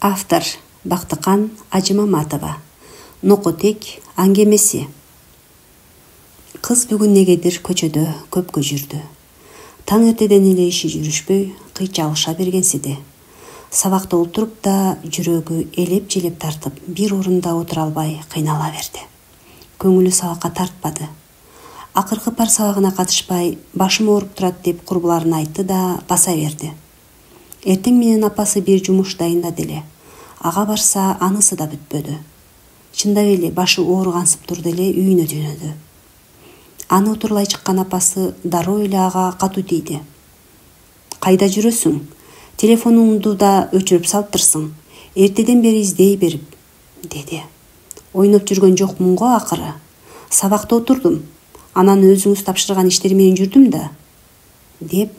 Автор Бактыкан Ажымаматова. Нокотек аңгемеси. Кыз бүгүн негедир көчөдө көпкө жүрдү. Таң эртеден эле иши жүрүшпөй, кыйчалыша бергенсиди. Сабакта отуруп да жүрөгү элеп-желеп тартып, бир орунда отура албай кыйнала берди. Көңүлү сабакка тартпады. Акыркы пар сабагына катышпай, башым ооруп турат деп курбуларына айтты да баса берди. Эртең менен апасы бир жумуш дайындады эле. Ага барса, анысы да бүтпөдү. Чындап эле башы ооругансып турду эле үйүнө жөнөдү. Аны отурлай чыккан апасы дароо эле ага катуу тийди. Кайда жүрөсүң? Телефонуңду да өчүрүп салыптырсың. Эртеден бери издей берип, деди. Ойноп жүргөн жокмун го акыры. Сабакта отурдум. Анан өзүңүз тапшырган иштер менен жүрдүм да, деп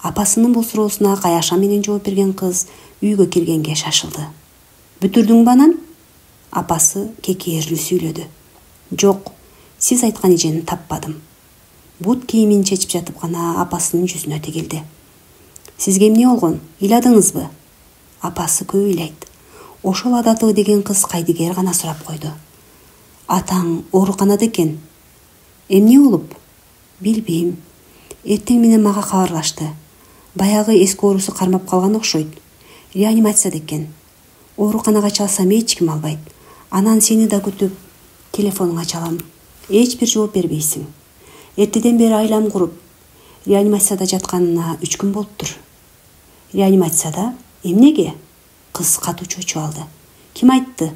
апасынын бул суроосуна каяша менен жооп берген кыз үйгө киргенге шашылды. Бүтүрдүңбү анан? Апасы кекээрлүү сүйлөдү. Жок, сиз айткан эжени таппадым. Бут кийимин чечип жатып гана апасынын жүзүнө тигилди. Сизге эмне болгон? Ыйладыңызбы? Апасы көп ыйлайт. Ошол адатыбы деген кыз кайдыгер гана сурап койду. Атаң ооруканада экен. Эмне болуп? Билбейм. Эртең менен мага кабарлашты. Баягы эски оорусу кармап калган окшойт. Реанимацияда экен. Ооруканага чалсам эч ким албайт. Анан сени да күтүп, телефонуңа чалам. Эч бир жооп бербейсиң. Эртеден бери айлам куруп, реанимацияда жатканына 3 күн болуптур. Реанимацияда? Эмнеге? Кыз катуу чочуп алды. Ким айтты?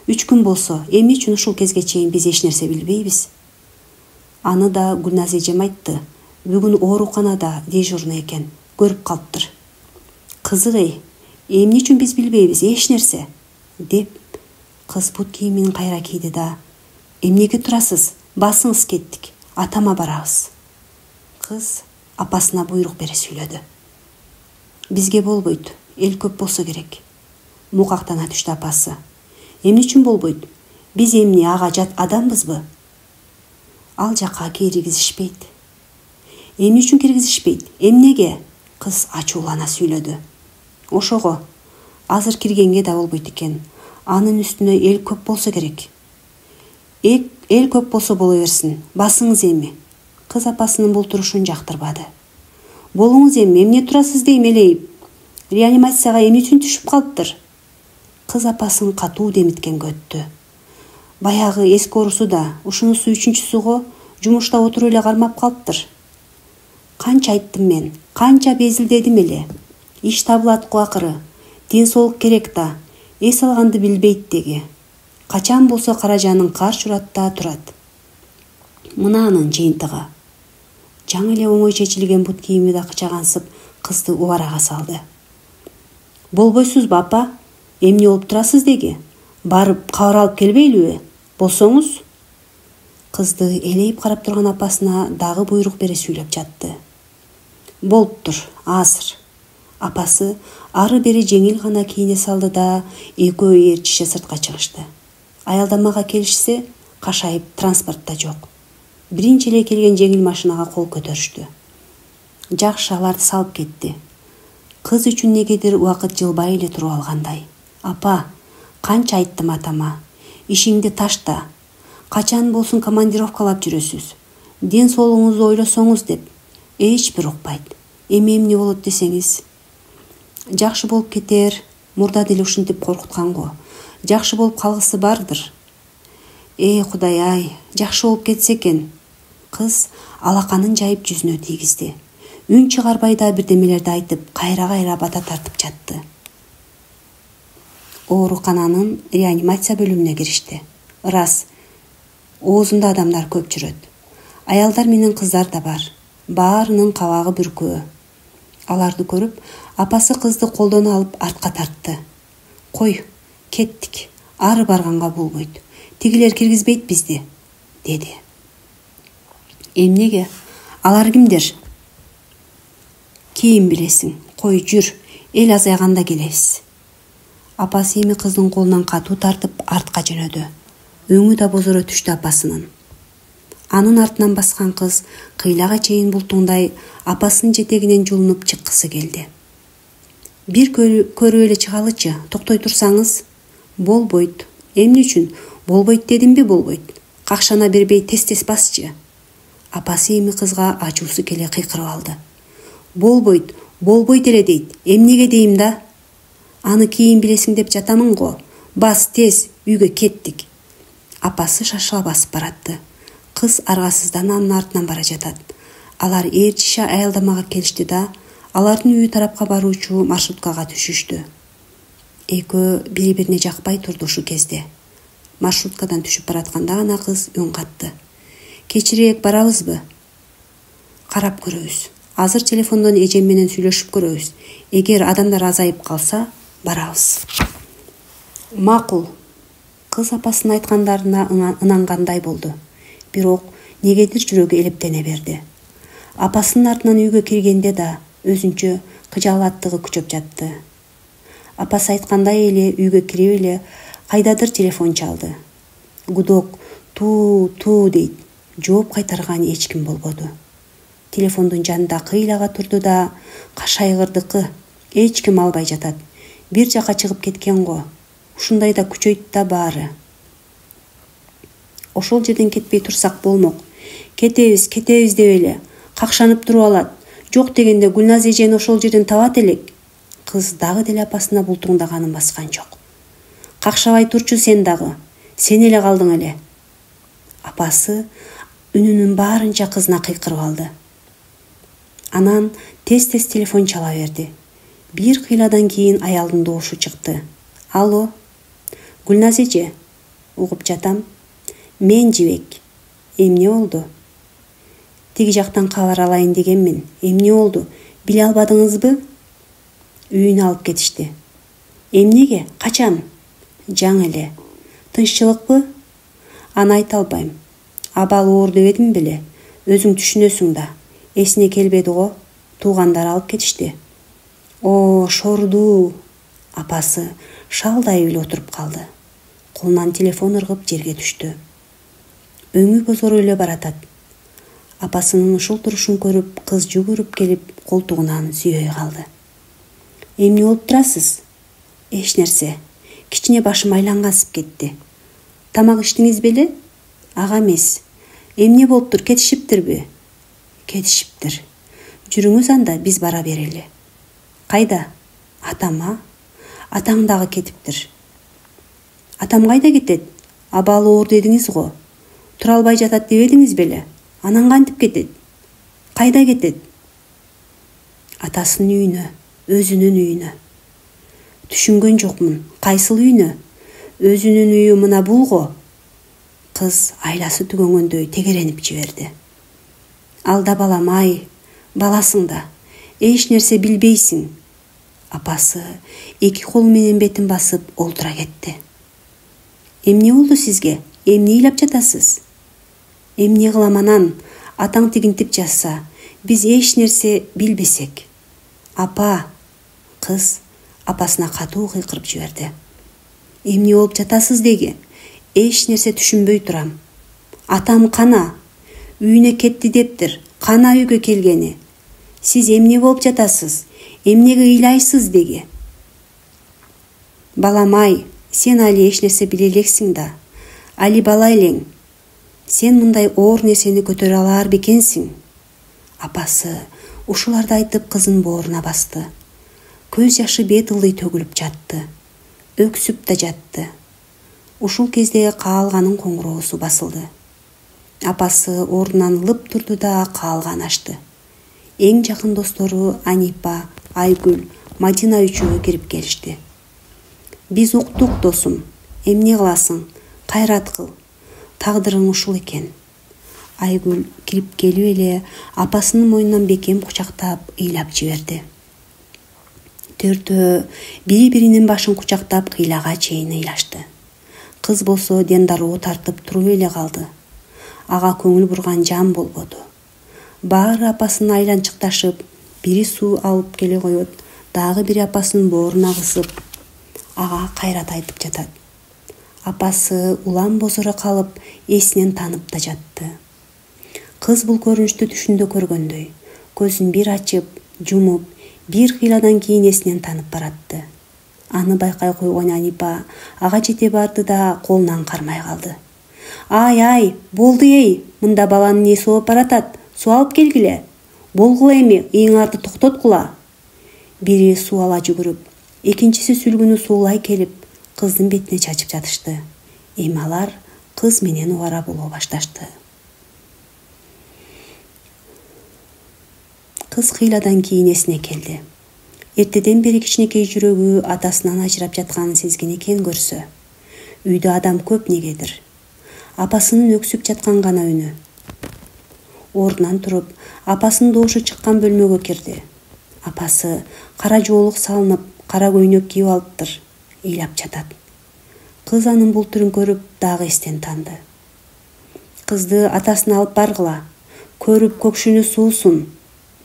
3 күн болсо, эмне үчүн ушул кезге чейин биз эч нерсе билбейбиз? Аны да Гүлназ эжем айтты. Бүгүн ооруканада дежурный экен, көрүп калыптыр. Кызык, эмне үчүн биз билбейбиз эч нерсе? Деп кыз бут кийимин кайра кийди да, эмнеге турасыз? Басыңыз, кеттик. Атама барабыз. Кыз апасына буйрук бере сүйлөдү. Бизге болбойт, эл көп болсо керек. Мукактана түштү апасы. Эмне үчүн болбойт? Биз эмне ага жат адамбызбы? Ал жака киргизишпейт. Эмне үчүн киргизишпейт? Эмнеге? Кыз ачуулана сүйлөдү. Ошого, азыр киргенге да болбойт экен. Анын үстүнө эл көп болсо керек. Эл көп болсо боло берсин. Басыңыз эми. Кыз апасынын бул турушун жактырбады. Болуңуз эми, эмне турасыз дейм элейип? Реанимацияга эмне үчүн түшүп калыптыр? Кыз апасын катуу демиткенге өттү. Баягы эски оорусу да, ушунусу 3-чүсү го, жумушта отуруп эле кармап калыптыр. Канча айттым мен, канча безилдедим эле. Иш табылат го акыры. Ден соолук керек да, эс алганды билбейт деги. Качан болсо каражанын карш урат да турат. Мына анын жыйынтыгы. Жаңы эле оңой чечилген бут кийими да кычагансып, кызды убарага салды. Болбойсузбу, апа? Эмне болуп турасыз деги? Барып кабар алып келбейлиби? Болсоңуз? Кызды элейип карап турган апасына дагы буйрук бере сүйлөп жатты. Болуптур, азыр. Апасы ары бери жеңил гана кийине салды да, экөө ээрчише сыртка чыгышты. Аялдамага келишсе, кашайып транспортта жок. Биринчи эле келген жеңил машинага кол көтөрүштү. Жакшы, аларды салып кетти. Кыз үчүн негедир убакыт жылбай эле туруп алгандай. Апа, канча айттым атама. Ишиңди ташта. Качан болсун командировкалап жүрөсүз. Ден соолугуңузду ойлосоңуз деп. Эч бир укпайт. Эмне болот десеңиз. Жакшы болуп кетер, мурда деле ушинтип коркуткан го. Жакшы болуп калгысы бардыр. Кудай ай, жакшы болуп кетсе экен. Кыз алаканын жайып жүзүнө тийгизди. Үн чыгарбай да бирдемелерди айтып, кайра бата тартып жатты. Оорукананын реанимация бөлүмүнө киришти. Рас, оозунда адамдар көп жүрөт. Аялдар менен кыздар да бар. Баарынын кабагы бүркөө. Аларды көрүп, апасы кызды колдон алып артка тартты. Кой, кеттик. Ары барганга болбойт. Тигилер киргизбейт бизди, деди. Эмнеге? Алар кимдер? Кийин билесиң. Кой, жүр. Эл азайганда келебиз. Апасы эми кыздын колунан катуу тартып артка жөнөдү. Өңү да бозоро түштү апасынын. Анын артынан баскан кыз кыйлага чейин бултуңдай апасынын жетегинен жулунуп чыккысы келди. Бир көрүп эле чыгалычы, токтой турсаңыз. Болбойт. Эмне үчүн? Болбойт дедимби, болбойт. Какшана бербей тез-тез басчы. Апасы эми кызга ачуусу келе кыйкырып алды. Болбойт, болбойт эле дейт. Эмнеге дейм да? Аны кийин билесиң деп жатамын го. Бас тез, үйгө кеттик. Апасы шашыла басып баратты. Кыз аргасыздан анын артынан бара жатат. Алар ээрчише аялдамага келишти да, алардын үйү тарапка баруучу маршруткага түшүштү. Экөө бири-бирине жакпай турду ушул кезде. Маршруткадан түшүп баратканда гана кыз үн катты. Кечирээк барабызбы? Карап көрөбүз. Азыр телефондон эжем менен сүйлөшүп көрөбүз. Эгер адамдар азайып калса, барабыз. Макул. Кыз апасынын айткандарына ынангандай болду. Бирок негедир жүрөгү элептене берди. Апасынын артынан үйгө киргенде да өзүнчө кыжаалаттыгы күчөп жатты. Апасы айткандай эле үйгө кирип эле кайдадыр телефон чалды. Гудок туу дейт. Жооп кайтарган эч ким болбоду. Телефондун жанында кыйлага турду да, кашайгырдыкы эч ким албай жатат. Бир жака чыгып кеткен го. Ушундайда күчөйт да баары. Ошол жерден кетпей турсак болмок. Кетебиз деп эле какшанып туруп алат. Жок дегенде Гүлназ эжени ошол жерден табат элек. Кыз дагы деле апасына бултуңдаганын баскан жок. Какшабай турчу сен дагы. Сен эле калдың эле. Апасы үнүнүн баарынча кызына кыйкырып алды. Анан тез-тез телефон чала берди. Бир кыйладан кийин аялдын добушу чыкты. Алло. Гүлназ эже. Угуп жатам. Мен Жибек. Эмне болду? Тиги жактан кабар алайын дегенмин. Эмне болду? Биле албадыңызбы? Үйүнө алып кетишти. Эмнеге? Качан? Жаңы эле. Тынччылыкпы? Аны айта албайм. Абал оор дебедим беле? Өзүң түшүнөсүң да. Эсине келбеди го. Туугандар алып кетишти. О, шорду. Апасы шалдай эле отуруп калды. Колунан телефон ыргып жерге түштү. Өңү бозоруп эле баратат. Апасынын ушул турушун көрүп, кыз жүгүрүп келип, колтугунан сүйөй калды. Эмне болуп турасыз? Эч нерсе. Кичине башым айлангасып кетти. Тамак иштиңиз беле? Ага эмес. Эмне болуптур, кетишиптирби? Кетишиптир. Жүрүңүз анда, биз бара берели. Кайда? Атама? Атаң дагы кетиптир. Атам кайда кетет? Абалы оор дедиңиз го. Тура албай жатат дебедиңиз беле? Анан кантип кетет? Кайда кетет? Атасынын үйүнө, өзүнүн үйүнө. Түшүнгөн жокмун. Кайсыл үйүнө? Өзүнүн үйү мына бул го. Кыз айласы түгөнгөндөй тегеренип жиберди. Алда балам, ай, баласың да. Эч нерсе билбейсиң. Апасы эки колу менен бетин басып олтура кетти. Эмне болду сизге? Эмне ыйлап жатасыз? Эмне кылам анан? Атаң тигинтип жатса, биз эч нерсе билбесек. Апа, кыз апасына катуу кыйкырып жиберди. Эмне болуп жатасыз деги? Эч нерсе түшүнбөй турам. Атам кана? Үйүнө кетти дептир. Кана үйгө келгени? Сиз эмне болуп жатасыз? Эмнеге ыйлайсыз деги? Балам, ай, сен али эч нерсе биле элексиң да. Али бала элең. Сен мындай оор нерсени көтөрө алар бекенсиң. Апасы ушуларды айтып кызын бооруна басты. Көз жашы бет ылдый төгүлүп жатты. Өксүп да жатты. Ушул кезде каалганын коңгуроосу басылды. Апасы ордунан лып турду да каалган ачты. Эң жакын достору Анипа, Айгүл, Мадина үчөө кирип келишти. Биз уктук, досум. Эмне кыласың? Кайрат кыл. Тагдырың ушул экен. Айгүл кирип келип эле апасынын мойнунан бекем кучактап ыйлап жиберди. Төртөө бири-биринин башын кучактап кыйлага чейин ыйлашты. Кыз болсо дендароо тартып туруп эле калды. Ага көңүл бурган жан болбоду. Баары апасынын айланчыкташып, бири суу алып келе коет, дагы бири апасынын бооруна кысып, ага кайрат айтып жатат. Апасы улам бозоро калып, эсинен танып да жатты. Кыз бул көрүнүштү түшүндө көргөндөй, көзүн бир ачып, жумуп, Бир кыйладан кийин эсинен танып баратты. Аны байкай койгон Анипа ага жете барды да колунан кармай калды. Ай, болду эй, мында баланын не сооп баратат, суу алып келгиле. Болгула эми, ыйыңарды токтоткула. Бири суу ала жүгүрүп, экинчиси сүлгүнү суулай келип, кыздын бетине чачып жатышты. Эми алар кыз менен убара боло башташты. Кыз кыйладан кийин эсине келди. Эртеден бери кичинекей жүрөгү атасынан ажырап жатканын сезген экен көрсө. Үйдө адам көп негедир. Апасынын өксүп жаткан гана үнү. Ордунан туруп, апасынын добушу чыккан бөлмөгө кирди. Апасы кара жоолук салынып, кара көйнөк кийип алыптыр, ыйлап жатат. Кыз анын бул түрүн көрүп дагы эстен танды. Кызды атасына алып баргыла, көрүп көкшүнү суусун,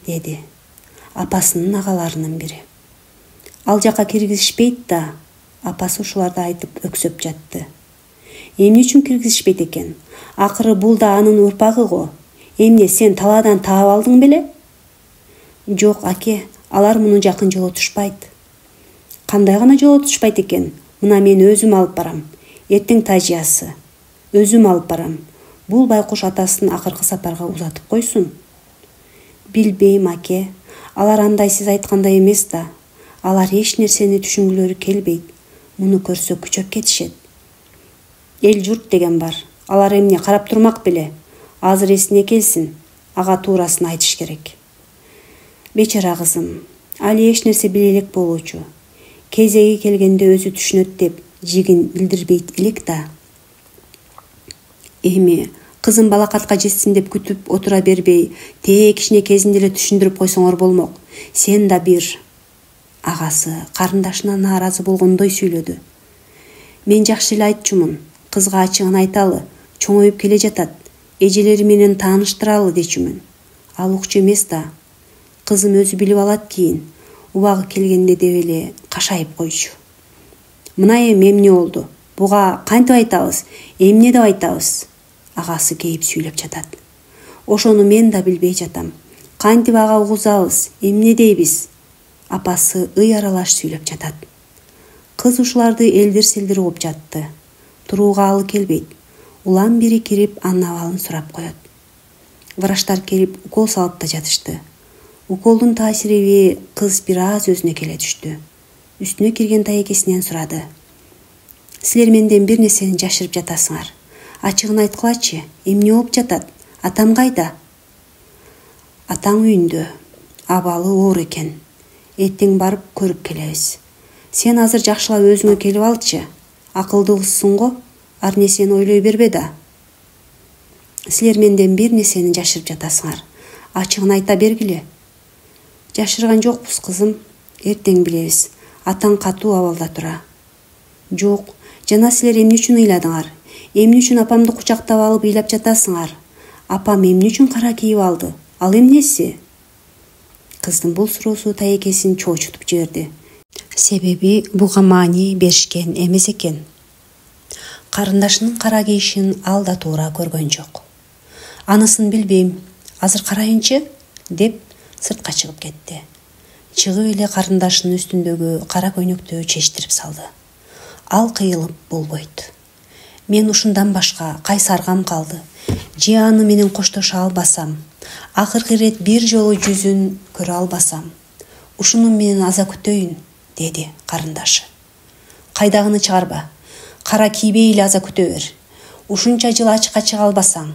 деди. Апасынын агаларынын бири. Ал жака киргизишпейт да, апасы ушуларды айтып өксөп жатты. Эмне үчүн киргизишпейт экен? Акыры бул да анын урпагы го. Эмне сен талаадан таап алдың беле? Жок, аке, алар муну жакын жолотушпайт. Кандай гана жолотушпайт экен? Мына мен өзүм алып барам. Эртең тажиясы. Өзүм алып барам. Бул байкуш атасын акыркы сапарга узатып койсун. Билбейм, аке. Алар андай сиз айткандай эмес да. Алар эч нерсени түшүнгүлөрү келбейт. Муну көрсө күчөп кетишет. Эл журт деген бар. Алар эмне карап турмак беле? Азыр эсине келсин. Ага туурасын айтыш керек. Бечара кызым, али эч нерсе биле элек болуучу. Кезеги келгенде өзү түшүнөт деп жигин билдирбейт элек да. Эми кызым балакатка жетсин деп күтүп отура бербей, кичине кезинде эле түшүндүрүп койсоңор болмок. Сен да бир. Агасы карындашына нааразы болгондой сүйлөдү. Мен жакшы эле айтчумун. Кызга ачыгын айталы, чоңоюп келе жатат. Эжелери менен тааныштыралы дечүмүн. Ал укчу эмес да. Кызым өзү билип алат кийин. Убагы келгенде деп эле кашайып койчу. Мына эми эмне болду? Буга кантип айтабыз? Эмне деп айтабыз? Агасы кейип сүйлөп жатат. Ошону мен да билбей жатам. Кантип ага угузабыз? Эмне дейбиз? Апасы ый аралаш сүйлөп жатат. Кыз ушуларды элдир-селдир угуп жатты. Турууга алы келбейт. Улам бири кирип анын абалын сурап коет. Врачтар келип укол салып да жатышты. Уколдун таасириби кыз бир аз өзүнө келе түштү. Үстүнө кирген тайекесинен сурады. Силер менден бир нерсени жашырып жатасыңар. Ачыгын айткылачы, эмне болуп жатат? Атам кайда? Атаң үйүндө. Абалы оор экен. Эртең барып көрүп келебиз. Сен азыр жакшылап өзүңө келип алчы. Акылдуу кызсың го, ар нерсени ойлой бербе да. Силер менден бир нерсени жашырып жатасыңар. Ачыгын айта бергиле. Жашырган жокпуз, кызым. Эртең билебиз. Атаң катуу абалда тура. Жок, жана силер эмне үчүн ыйладыңар? Эмне үчүн апамды кучактап алып ыйлап жатасыңар? Апам эмне үчүн кара кийип алды? Ал эмнеси? Кыздын бул суроосу тайекесин чоочутуп жиберди. Себеби буга маани беришкен эмес экен. Карындашынын кара кийишин ал да туура көргөн жок. Анысын билбейм. Азыр карайынчы, деп сыртка чыгып кетти. Чыгып эле карындашынын үстүндөгү кара көйнөктү чечтирип салды. Ал кыйылып болбойт. Мен ушундан башка кайсаргам калды. Же аны менен коштошо албасам, акыркы ирет бир жолу жүзүн көрө албасам, ушуну менен аза күтөйүн, деди карындашы. Кайдагыны чыгарба. Кара кийбей эле аза күтө бер. Ушунча жыл ачыкка чыга албасаң,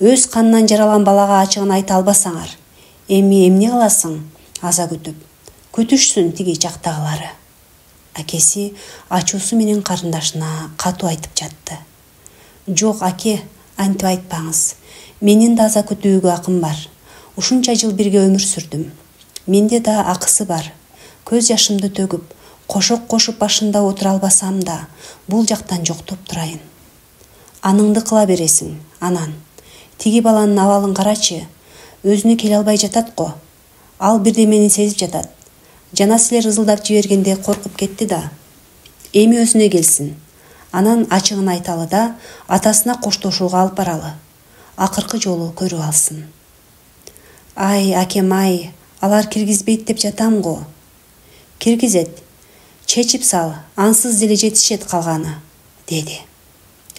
өз канынан жаралган балага ачыгын айта албасаңар, эми эмне кыласың? Аза күтүп. Күтүшсүн тиги жактагылары. Акеси ачуусу менен карындашына катуу айтып жатты. Жок, аке, антип айтпаңыз. Менин да аза күтүүгө акым бар. Ушунча жыл бирге өмүр сүрдүм. Менде да акысы бар. Көз жашымды төгүп, кошок кошуп башында отура албасам да, бул жактан жоктоп турайын. Аныңды кыла бересиң, анан. Тиги баланын абалын карачы. Өзүнө келе албай жатат го. Ал бирдемени сезип жатат. Жана силер ызылдап жибергенде коркуп кетти да. Эми өзүнө келсин. Анан ачыгын айталы да, атасына коштошууга алып баралы. Акыркы жолу көрүп алсын. Ай, акем ай, Алар киргизбейт деп жатам го. Киргизет. Чечип сал, ансыз деле жетишет калганы, деди.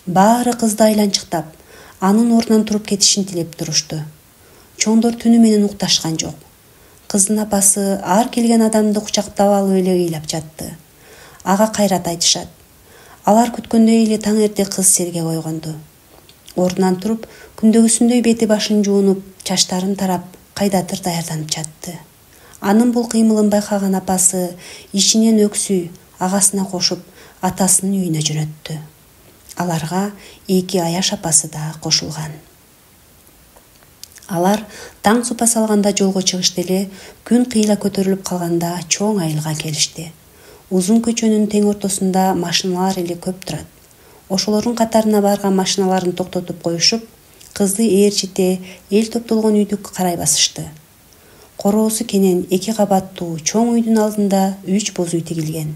Баары кызды айланчыктап, анын ордунан туруп кетишин тилеп турушту. Чоңдор түнү менен укташкан жок. Кыздын апасы ар келген адамды кучактап алып эле ыйлап жатты. Ага кайрат айтышат. Алар күткөндөй эле таң эрте кыз сергек ойгонду. Ордунан туруп, күндөгүсүндөй бети башын жуунуп, чачтарын тарап, кайдатыр даярданып жатты. Анын бул кыймылын байкаган апасы ичинен өксүй агасына кошуп, атасынын үйүнө жөнөттү. Аларга 2 аяш апасы да кошулган. Алар таң супа салганда жолго чыгышты эле, күн кыйла көтөрүлүп калганда чоң айылга келишти. Узун көчөнүн тең ортосунда машиналар эле көп турат. Ошолордун катарына барган машиналарын токтотуп коюшуп, кызды ээрчите эл топтолгон үйдү карай басышты. Короосу кенен 2 кабаттуу чоң үйдүн алдында 3 боз үй тигилген.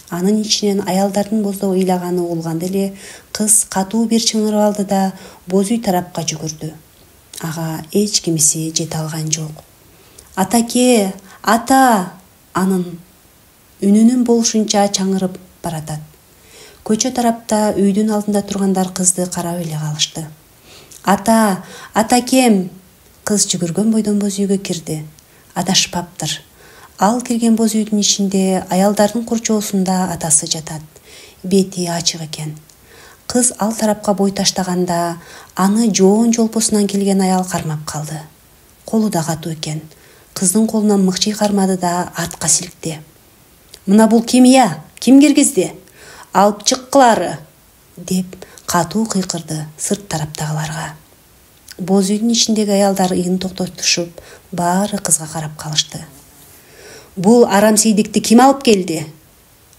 Анын ичинен аялдардын боздоо ыйлаганы угулганда эле кыз катуу бир чыңырып алды да боз үй тарапка жүгүрдү. Ага эч кимиси жете алган жок. Атаке, ата! Анын үнүнүн болушунча чаңырып баратат. Көчө тарапта үйдүн алдында тургандар кызды карап эле калышты. Ата, атакем! Кыз жүгүргөн бойдон боз үйгө кирди. Адашпаптыр. Ал кирген боз үйдүн ичинде аялдардын курчоосунда атасы жатат. Бети ачык экен. Кыз ал тарапка бой таштаганда, аны жоон жолпосунан келген аял кармап калды. Колу да катуу экен. Кыздын колунан мыкчый кармады да артка силикти. Мына бул ким я? Ким киргизди? Алып чыккылары, деп катуу кыйкырды сырт тараптагыларга. Боз үйдүн ичиндеги аялдар ыйын токтотушуп, баары кызга карап калышты. Бул арамсейдикти ким алып келди?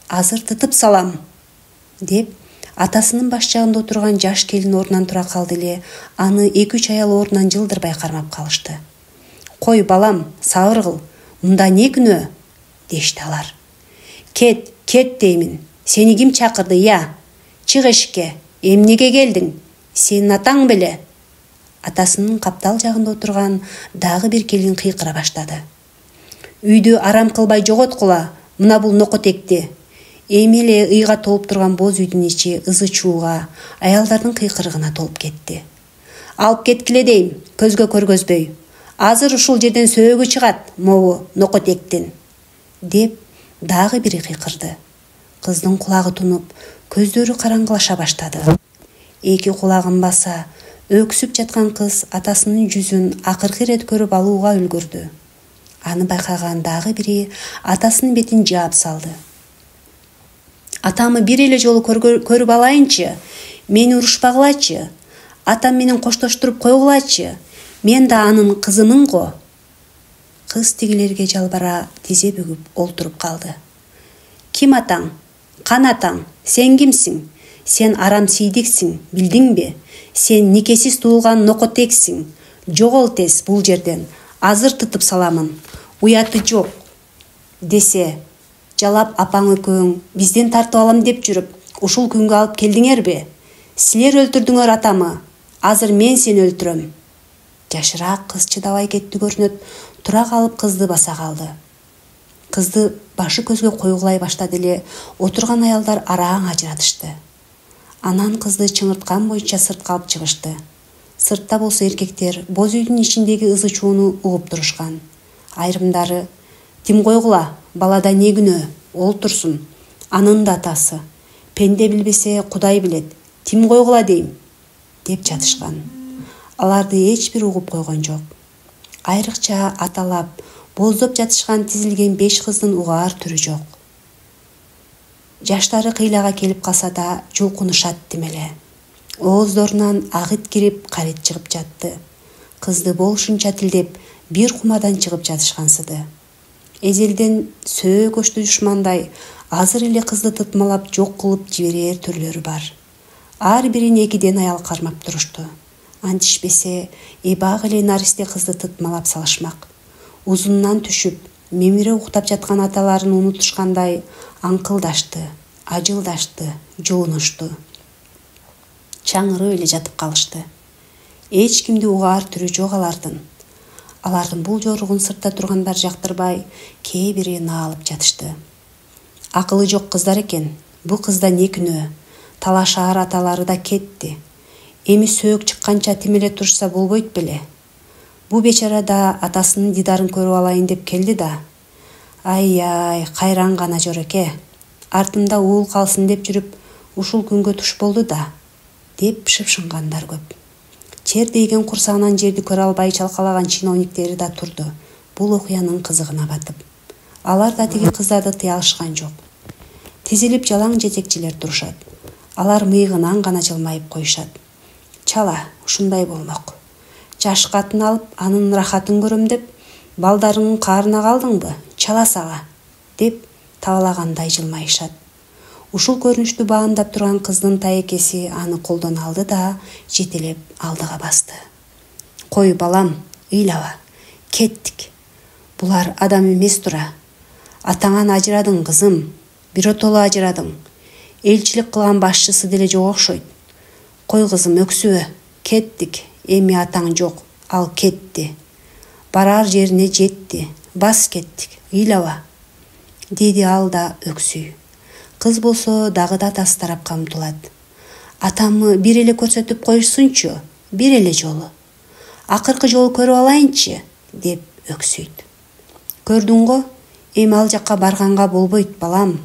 Азыр тытып салам, деп атасынын баш жагында отурган жаш келин ордунан тура калды эле, аны 2-3 аял ордунан жылдырбай кармап калышты. Кой балам, сабыр кыл, мында не күнөө? Дешти алар. Кет, кет деймин. Сени ким чакырды, я? Чык эшикке. Эмнеге келдиң? Сенин атаң беле? Атасынын каптал жагында отурган дагы бир келин кыйкыра баштады. Үйдү арам кылбай жоготкула, мына бул нокотекти. Эми эле ыйга толуп турган боз үйдүн ичи ызы чууга, аялдардын кыйкырыгына толуп кетти. Алып кеткиле дейм, көзгө көргөзбөй. Азыр ушул жерден сөөгү чыгат, могу нокотектин, деп дагы бири кыйкырды. Кыздын кулагы тунуп, көздөрү караңгылаша баштады. 2 кулагын баса, өксүп жаткан кыз атасынын жүзүн акыркы ирет көрүп алууга үлгүрдү. Аны байкаган дагы бири атасынын бетин жаап салды. Атамы бир эле жолу көрүп алайынчы, мени урушпагылачы, атам менен коштоштуруп койгулачы, мен да анын кызымын го. Кыз тигилерге жалбара тизе бүгүп олтуруп калды. Ким атаң? Кан атаң? Сен кимсиң? Сен арамсийдиксиң, билдиңби? Сен никесиз туулган нокотексиң. Жогол тез бул жерден. Азыр тытып саламын. Уяты жок. Десе, жалап апаң экөөң бизден тартып алам деп жүрүп, ушул күнгө алып келдиңерби? Силер өлтүрдүңөр атамы. Азыр мен сени өлтүрөм. Жашыраак кыз чыдабай кетти көрүнөт, тура калып кызды баса калды. Кызды башы көзгө койгулай баштады эле, отурган аялдар араң ажыратышты. Анан кызды чыңырткан боюнча сыртка алып чыгышты. Сыртта болсо эркектер боз үйдүн ичиндеги ызы чууну угуп турушкан. Айрымдары: "Тим койгула, балада не күнөө, ол турсун. Анын да атасы. Пенде билбесе Кудай билет. Тим койгула дейм", деп жатышкан. Аларды эч бир угуп койгон жок. Айрыкча аталап, боздоп жатышкан тизилген 5 кыздын угаар түрү жок. Жаштары кыйлага келип калса да жулкунушат демеле. Ооздорунан агыт кирип, карит чыгып жатты. Кызды болушунча тилдеп, бир кумадан чыгып жатышкансыды. Эзелден сөө көчтү душмандай, азыр эле кызды тытмалап жок кылып жиберер түрлөрү бар. Ар бирин 2ден аял кармап турушту. Антишпесе, эбак эле наристе кызды тытмалап салышмак. Узунунан түшүп, мемире уктап жаткан аталарын унутушкандай аңкылдашты, ажылдашты, жуунушту. Чаңырып эле жатып калышты. Эч кимди угаар түрү жок алардын. Алардын бул жоругун сыртта тургандар жактырбай, кээ бири наалып жатышты. Акылы жок кыздар экен, бу кызда не күнөө? Талашаар аталары да кетти. Эми сөөк чыкканча тимеле турса болбойт беле? Бу бечара да атасынын дидарын көрүп алайын деп келди да. Ай, кайран гана жореке. Артымда уул калсын деп жүрүп, ушул күнгө туш болду да, деп шыпшынгандар көп. Чер дейген курсагынан жерди көрө албай чалкалаган чиновниктери да турду, бул окуянын кызыгына батып. Алар да тиги кыздарды тыя алышкан жок. Тизилип жалаң жетекчилер турушат. Алар мыйыгынан гана жылмайып коюшат. Чала, ушундай болмок. Жаш катын алып, анын рахатын көрөм деп, балдарыңдын каарына калдыңбы? Чала сага, деп табалагандай жылмайышат. Ушул көрүнүштү баамдап турган кыздын таекеси аны колдон алды да жетелеп алдыга басты. Кой балам, ыйлаба, кеттик. Булар адам эмес тура. Атаңан ажырадың кызым, биротоло ажырадың. Элчилик кылган башчысы деле жок окшойт. Кой кызым, өксүбө, кеттик. Эми атаң жок, ал кетти. Барар жерине жетти, бас кеттик, ыйлаба, деди ал да өксүй. Кыз болсо дагы да атасы тарапка умтулат. Атамы бир эле көрсөтүп коюшсунчу, бир эле жолу. Акыркы жолу көрүп алайынчы, деп өксүйт. Көрдүң го, эми ал жакка барганга болбойт балам.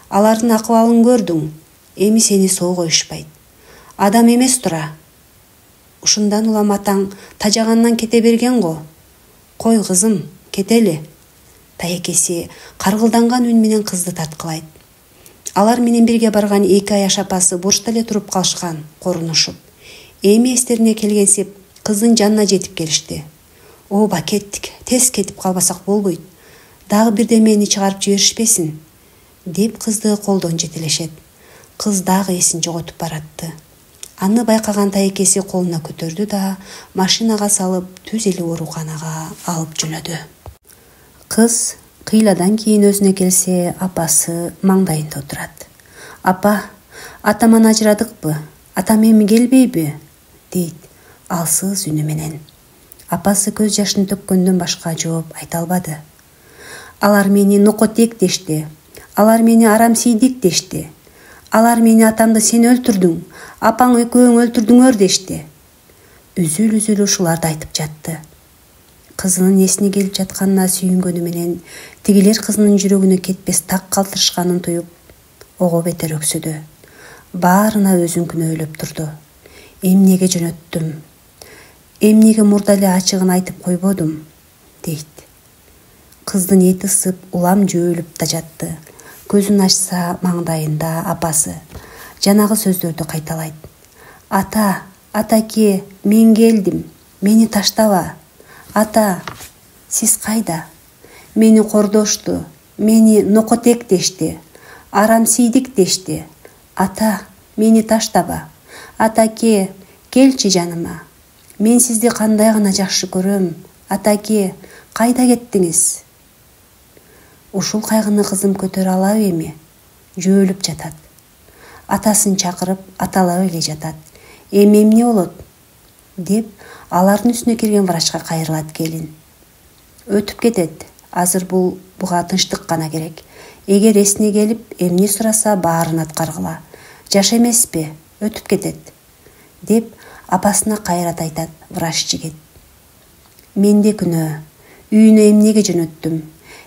Алардын акыбалын көрдүң, эми сени соо коюшпайт. Адам эмес тура. Ушундан улам атаң тажагандан кете берген го. Кой кызым, кетели. Таекеси каргылданган үн менен кызды тарткылайт. Алар менен бирге барган эки аяш апасы бурчта эле туруп калышкан, корунушуп. Эми эстерине келгенсип, кыздын жанына жетип келишти. Оба, кеттик, тез кетип калбасак болбойт. Дагы бирдемени чыгарып жиберишпесин, деп кызды колдон жетелешет. Кыз дагы эсин жоготуп баратты. Аны байкаган таекеси колуна көтөрдү да машинага салып түз эле ооруканага алып жөнөдү. Кыз кыйладан кийин өзүнө келсе, апасы маңдайында отурат. Апа, атаман ажырадыкпы? Атам эми келбейби? Дейт алсыз үнү менен. Апасы көз жашын төккөндөн башка жооп айта албады. Алар мени нокотек дешти. Алар мени арамсийдик дешти. Алар мени атамды сен өлтүрдүң, апаң экөөң өлтүрдүңөр дешти. Үзүл ушуларды айтып жатты. Кызынын эсине келип жатканына сүйүнгөнү менен тигилер кызынын жүрөгүнө кетпес так калтырышканын туюп, ого бетер өксүдү. Баарына өзүн күнөөлөп турду. Эмнеге жөнөттүм? Эмнеге мурда эле ачыгын айтып койбодум? Дейт. Кыздын эти ысып, улам жөөлүп да жатты. Көзүн ачса, маңдайында апасы жанагы сөздөрдү кайталайт. Ата, атаке, мен келдим, мени таштаба. Ата, сиз кайда? Мени кордошту, мени нокотек дешти, арамсийдик дешти. Ата, мени таштаба. Атаке, келчи жаныма. Мен сизди кандай гана жакшы көрөм. Атаке, кайда кеттиңиз? Ушул кайгыны кызым көтөрө алабы эми? Жөөлүп жатат. Атасын чакырып, аталап эле жатат. Эми эмне болот? Деп алардын үстүнө кирген врачка кайрылат келин. Өтүп кетет. Азыр буга тынчтык гана керек. Эгер эсине келип, эмне сураса баарын аткаргыла. Жаш эмеспи? Өтүп кетет. Деп апасына кайрат айтат врач жигит. Менде күнөө. Үйүнө эмнеге жөнөттүм?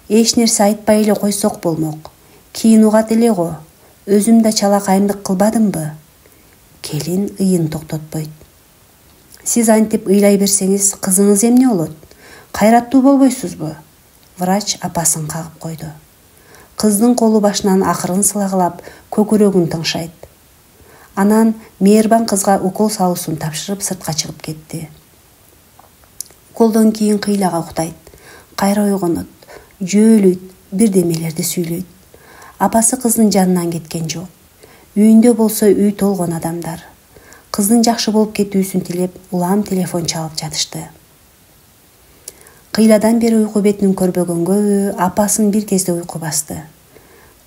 Эч нерсе айтпай эле койсок болмок. Кийин угат эле го. Өзүм да чалакайымдык кылбадымбы? Келин ыйын токтотпойт. Сиз антип ыйлай берсеңиз, кызыңыз эмне болот? Кайраттуу болбойсузбу? Врач апасын кагып койду. Кыздын колу башынан акырын сылагылап, көкүрөгүн тыңшайт. Анан мээрбан кызга укол салуусун тапшырып сыртка чыгып кетти. Уколдон кийин кыйлага уктайт. Кайра ойгонот. Жөөлүйт, бирдемелерди сүйлөйт. Апасы кыздын жанынан кеткен жок. Үйүндө болсо үй толгон адамдар. Кыздын жакшы болуп кетүүсүн тилеп, улам телефон чалып жатышты. Кыйладан бери уйку бетин көрбөгөнгө апасын бир кезде уйку басты.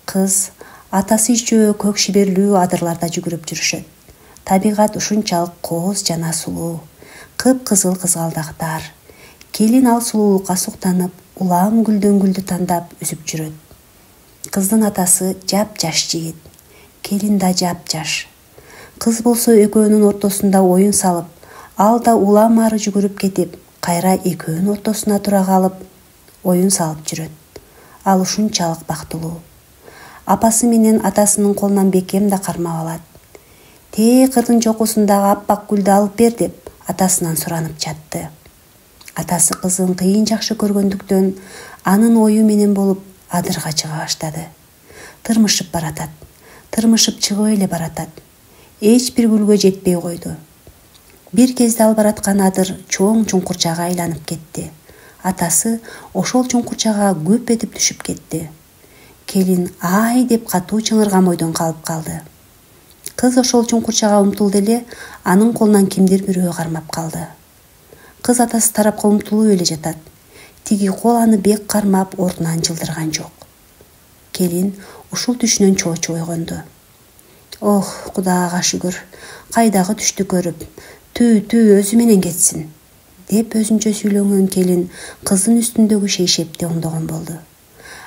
Кыз атасы ичөө көк шиберлүү адырларда жүгүрүп жүрүшөт. Табигат ушунчалык кооз жана сулуу. Кып-кызыл кызгалдактар. Келин ал сулуулукка суктанып, улам гүлдөн гүлдү тандап үзүп жүрөт. Кыздын атасы жап-жаш жигит, келин да жап-жаш. Кыз болсо экөөнүн ортосунда оюн салып, ал да улам ары жүгүрүп кетип, кайра экөөнүн ортосуна тура калып, оюн салып жүрөт. Ал ушунчалык бактылуу. Апасы менен атасынын колунан бекем да кармап алат. Тээ кырдын чокусундагы аппак гүлдү алып бер деп атасынан суранып жатты. Атасы кызын кыйын жакшы көргөндүктөн анын ою менен болуп адырга чыга баштады. Тырмышып баратат. Тырмышып чыгып эле баратат. Эч бир гүлгө жетпей койду. Бир кезде ал бараткан адыр чоң чуңкурчага айланып кетти. Атасы ошол чуңкурчага көп этип түшүп кетти. Келин ай деп катуу чыңырган ойдон калып калды. Кыз ошол чуңкурчага умтулду эле, анын колунан кимдир бирөө кармап калды. Кыз атасы тарапка умтулуп эле жатат. Тиги кол аны бек кармап ордунан жылдырган жок. Келин ушул түшүнөн чоочу ойгонду. Ох, Кудайга шүгүр, кайдагы түштү көрүп, түү өзү менен кетсин, деп өзүнчө сүйлөгөн келин кыздын үстүндөгү шейшепти оңдогон болду.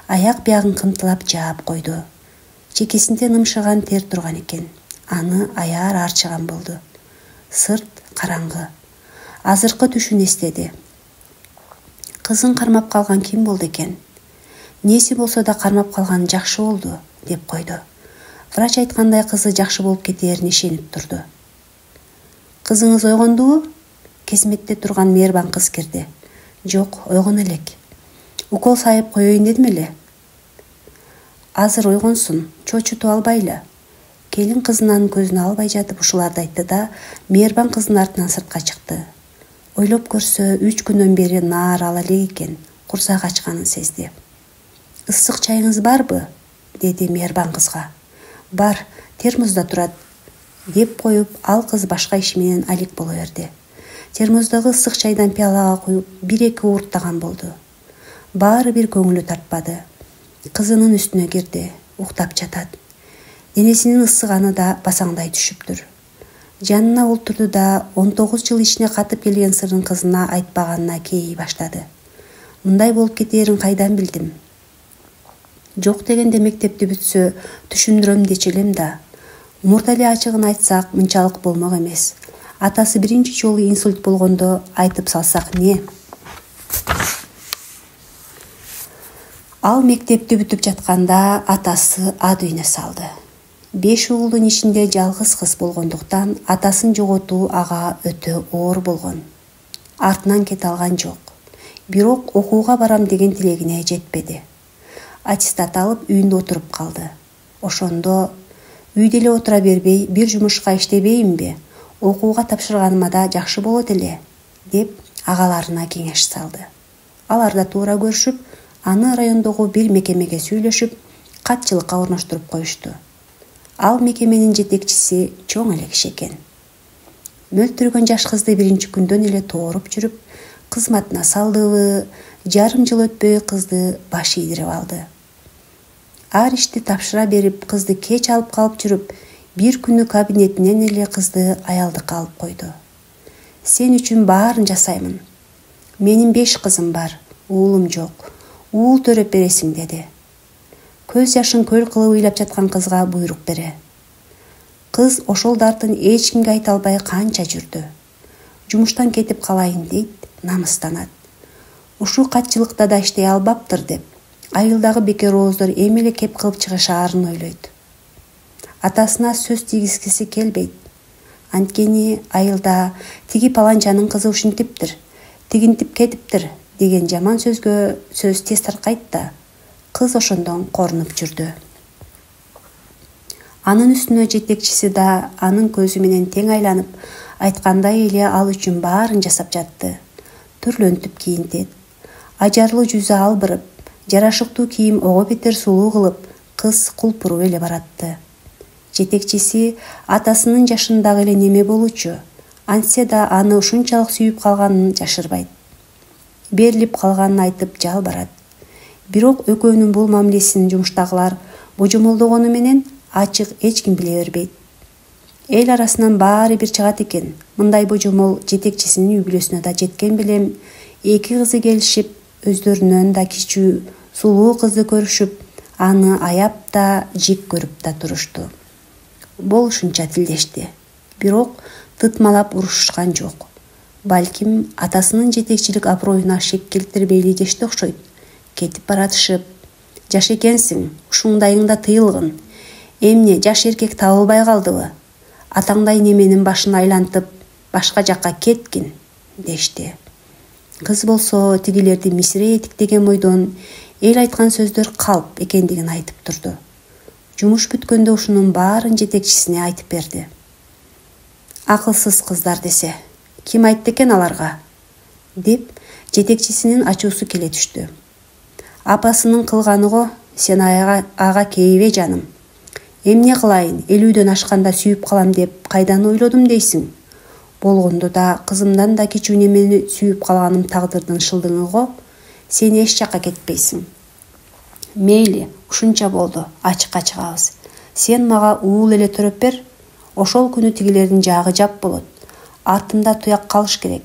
Аяк биягын кымтылап жаап койду. Чекесинде нымшыган тер турган экен. Аны аяр арчыган болду. Сырт караңгы. Азыркы түшүн эстеди. Кызын кармап калган ким болду экен? Неси болсо да кармап калган жакшы болду, деп койду. Врач айткандай кызы жакшы болуп кетээрине ишенип турду. Кызыңыз ойгондубу? Кезметте турган мээрбан кыз кирди. Жок, ойгоно элек. Укол сайып коеюн дедим эле. Азыр ойгонсун, чоочутуп албайлы. Келин кызынын көзүнө албай жатып ушуларды айтты да, мээрбан кыздын артынан сыртка чыкты. Ойлоп көрсө, 3 күндөн бери наар ала элек экен, курсак ачканын сезди. Ысык чайыңыз барбы? Деди мээрбан кызга. Бар, термоздо турат, деп коюп, ал кыз башка иши менен алек боло берди. Термоздогу ысык чайдан пиалага куюп, 1-2 уурттаган болду. Баары бир көңүлү тартпады. Кызынын үстүнө кирди, уктап жатат. Денесинин ысыганы да басаңдай түшүптүр. Жанына олтурду да 19 жыл ичине катып келген сырын кызына айтпаганына кейи баштады. Мындай болуп кетээрин кайдан билдим? Жок дегенде мектепти бүтсө түшүндүрөм дечи элем да. Умурда эле ачыгын айтсак, мынчалык болмок эмес. Атасы биринчи жолу инсульт болгондо айтып салсак не? Ал мектепти бүтүп жатканда атасы ад үйүнө салды. 5 уулдун ичинде жалгыз кыз болгондуктан атасын жоготуу ага өтө оор болгон. Артынан кете алган жок. Бирок окууга барам деген тилегине жетпеди. Аттестат алып үйүндө отуруп калды. Ошондо үйдө эле отура бербей, бир жумушка иштебейинби? Окууга тапшырганыма да жакшы болот эле, деп агаларына кеңеш салды. Алар да туура көрүшүп, аны райондогу бир мекемеге сүйлөшүп, катчылыкка орноштуруп коюшту. Ал мекеменин жетекчиси чоң эле киши экен. Мөлтүргөн жаш кызды биринчи күндөн эле тооруп жүрүп, кызматына салдыбы, жарым жыл өтпөй кызды баш ийдирип алды. Ар ишти тапшыра берип, кызды кеч алып калып жүрүп, бир күнү кабинетинен эле кызды аялдыкка алып койду. Сен үчүн баарын жасаймын. Менин 5 кызым бар, уулум жок. Уул төрөп бересиң, деди. Көз жашын көл кылып ыйлап жаткан кызга буйрук бере. Кыз ошол дартын эч кимге айта албай канча жүрдү. Жумуштан кетип калайын дейт, намыстанат. Ушул катчылыкта да иштей албаптыр деп, айылдагы бекер ооздор эми эле кеп кылып чыгышаарын ойлойт. Атасына сөз тийгизгиси келбейт. Анткени айылда тиги паланчанын кызы ушинтиптир, тигинтип кетиптир деген жаман сөзгө сөз тез таркайт да. Кыз ошондон корунуп жүрдү. Анын үстүнө жетекчиси да анын көзү менен тең айланып, айткандай эле ал үчүн баарын жасап жатты. Түрлөнтүп кийинтет. Ажарлуу жүзү албырып, жарашыктуу кийим ого бетер сулуу кылып, кыз кулпуруп эле баратты. Жетекчиси атасынын жашындагы эле неме болчу, антсе да аны ушунчалык сүйүп калганын жашырбайт. Берилип калганын айтып жалбарат. Бирок экөөнүн бул мамилесин жумуштагылар божомолдогону менен ачык эч ким биле бербейт. Эл арасынан баары бир чыгат экен. Мындай божомол жетекчисинин үй бүлөсүнө да жеткен белем, Эки кызы келишип, өздөрүнөн да кичүү сулуу кызды көрүшүп, аны аяп да, жек көрүп да турушту. Болушунча тилдешти. Бирок тытмалап урушушкан жок. Балким атасынын жетекчилик аброюна шек келтирбейли дешти окшойт. Кетип баратышып, жаш экенсиң, ушуңдайыңда тыйылгын. Эмне жаш эркек табылбай калдыбы? Атаңдай неменин башын айлантып, башка жакка кеткин, дешти. Кыз болсо тигилерди мисире этиктеген бойдон эл айткан сөздөр калп экендигин айтып турду. Жумуш бүткөндө ушунун баарын жетекчисине айтып берди. Акылсыз кыздар десе, ким айтты экен аларга? Деп жетекчисинин ачуусу келе түштү. Апасынын кылганы го, сен ага кейбе жаным. Эмне кылайын, 50дөн ашканда сүйүп калам деп кайдан ойлодум дейсиң? Болгондо да кызымдан да кичүү немени сүйүп калганым тагдырдын шылдыңы го, сен эч жакка кетпейсиң. Мейли, ушунча болду, ачыкка чыгабыз. Сен мага уул эле төрөп бер, ошол күнү тигилердин жагы жап болот. Артымда туяк калыш керек.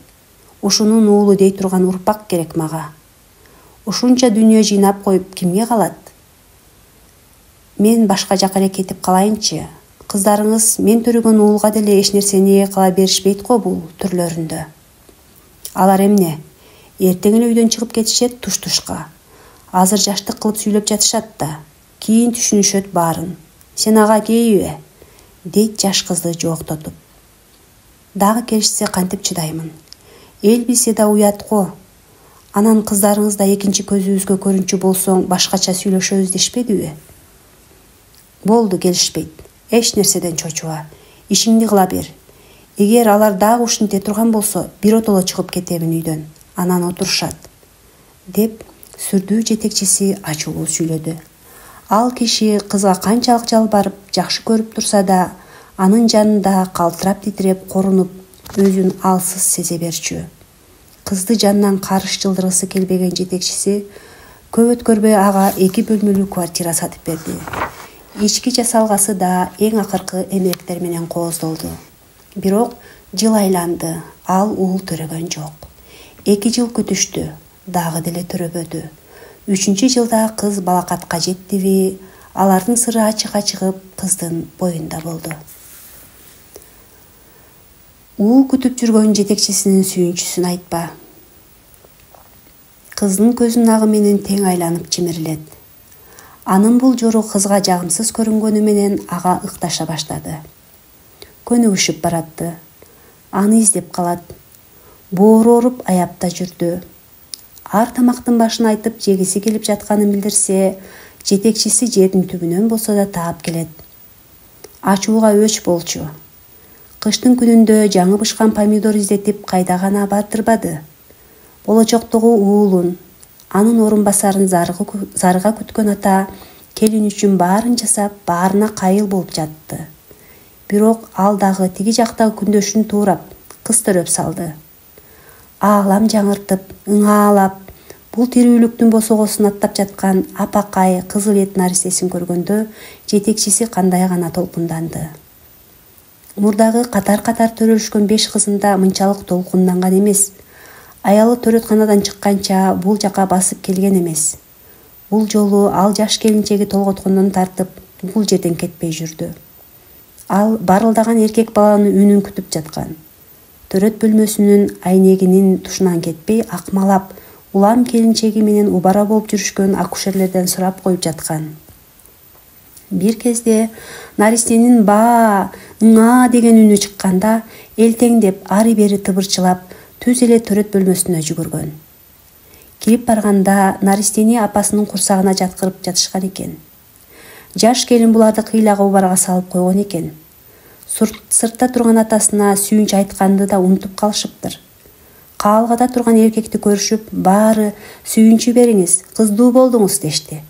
Ушунун уулу дей турган урпак керек мага. Ушунча дүйнө жыйнап коюп кимге калат? Мен башка жака эле кетип калайынчы. Кыздарыңыз мен төрөгөн уулга деле эч нерсени кыла беришпейт го бул түрлөрүндө. Алар эмне? Эртең эле үйдөн чыгып кетишет туш-тушка. Азыр жаштык кылып сүйлөп жатышат да, кийин түшүнүшөт баарын. Сен ага кейбе? Дейт жаш кызды жооктотуп. Дагы келишсе кантип чыдаймын? Эл билсе да уят го. Анан кыздарыңыз да экинчи көзүбүзгө көрүнчү болсоң башкача сүйлөшөбүз дешпедиби? Болду, келишпейт. Эч нерседен чочуба. Ишиңди кыла бер. Эгер алар дагы ушинте турган болсо, биротоло чыгып кетемин үйдөн. Анан отурушат. Деп сүрдүү жетекчиси ачуулуу сүйлөдү. Ал киши кызга канчалык жалбарып, жакшы көрүп турса да, анын жанында калтырап титиреп, корунуп, өзүн алсыз сезе берчү. Кызды жанынан карыш жылдыргысы келбеген жетекчиси көп өткөрбөй ага 2 бөлмөлүү квартира сатып берди. Ички жасалгасы да эң акыркы эмгектер менен кооздолду. Бирок жыл айланды, ал уул төрөгөн жок. 2 жыл күтүштү, дагы деле төрөбөдү. 3-чү жылда кыз балакатка жеттиби, алардын сыры ачыкка чыгып, кыздын боюнда болду. Уул күтүп жүргөн жетекчисинин сүйүнчүсүн айтпа. Кыздын көзүнүн агы менен тең айланып чимирилет. Анын бул жору кызга жагымсыз көрүнгөнү менен ага ыкташа баштады. Көнүгүшүп баратты. Аны издеп калат. Боору ооруп аябта жүрдү. Ар тамактын башын айтып жегиси келип жатканын билдирсе, жетекчиси жердин түбүнөн болсо да таап келет. Ачууга өч болчу. Кыштын күнүндө жаңы бышкан помидор издетип кайда гана бардырбады. Болочоктогу уулун, анын орун басарын зарыга күткөн ата келин үчүн баарын жасап, баарына кайыл болуп жатты. Бирок ал дагы тиги жактагы күндөшүн туурап, кыз төрөп салды. Аалам жаңыртып, ыңаалап, бул тирүүлүктүн босогосун аттап жаткан апакай кызыл эт наристесин көргөндө жетекчиси кандай гана толкунданды. Мурдагы катар-катар төрөлүшкөн 5 кызында мынчалык толкунданган эмес. Аялы төрөтканадан чыкканча бул жака басып келген эмес. Бул жолу ал жаш келинчеги толготкондон тартып, бул жерден кетпей жүрдү. Ал барылдаган эркек баланын үнүн күтүп жаткан. Төрөт бөлмөсүнүн айнегинин тушунан кетпей, акмалап, улам келинчеги менен убара болуп жүрүшкөн акушерлерден сурап коюп жаткан. Бир кезде наристенин баа, ыңаа деген үнү чыкканда, элтеңдеп ары-бери тыбырчылап, түз эле төрөт бөлмөсүнө жүгүргөн. Кирип барганда наристени апасынын курсагына жаткырып жатышкан экен. Жаш келин буларды кыйлага убарга салып койгон экен. Сыртта турган атасына сүйүнч айтканды да унутуп калышыптыр. Каалгада турган эркекти көрүшүп, баары сүйүнчү бериңиз, кыздуу болдуңуз дешти.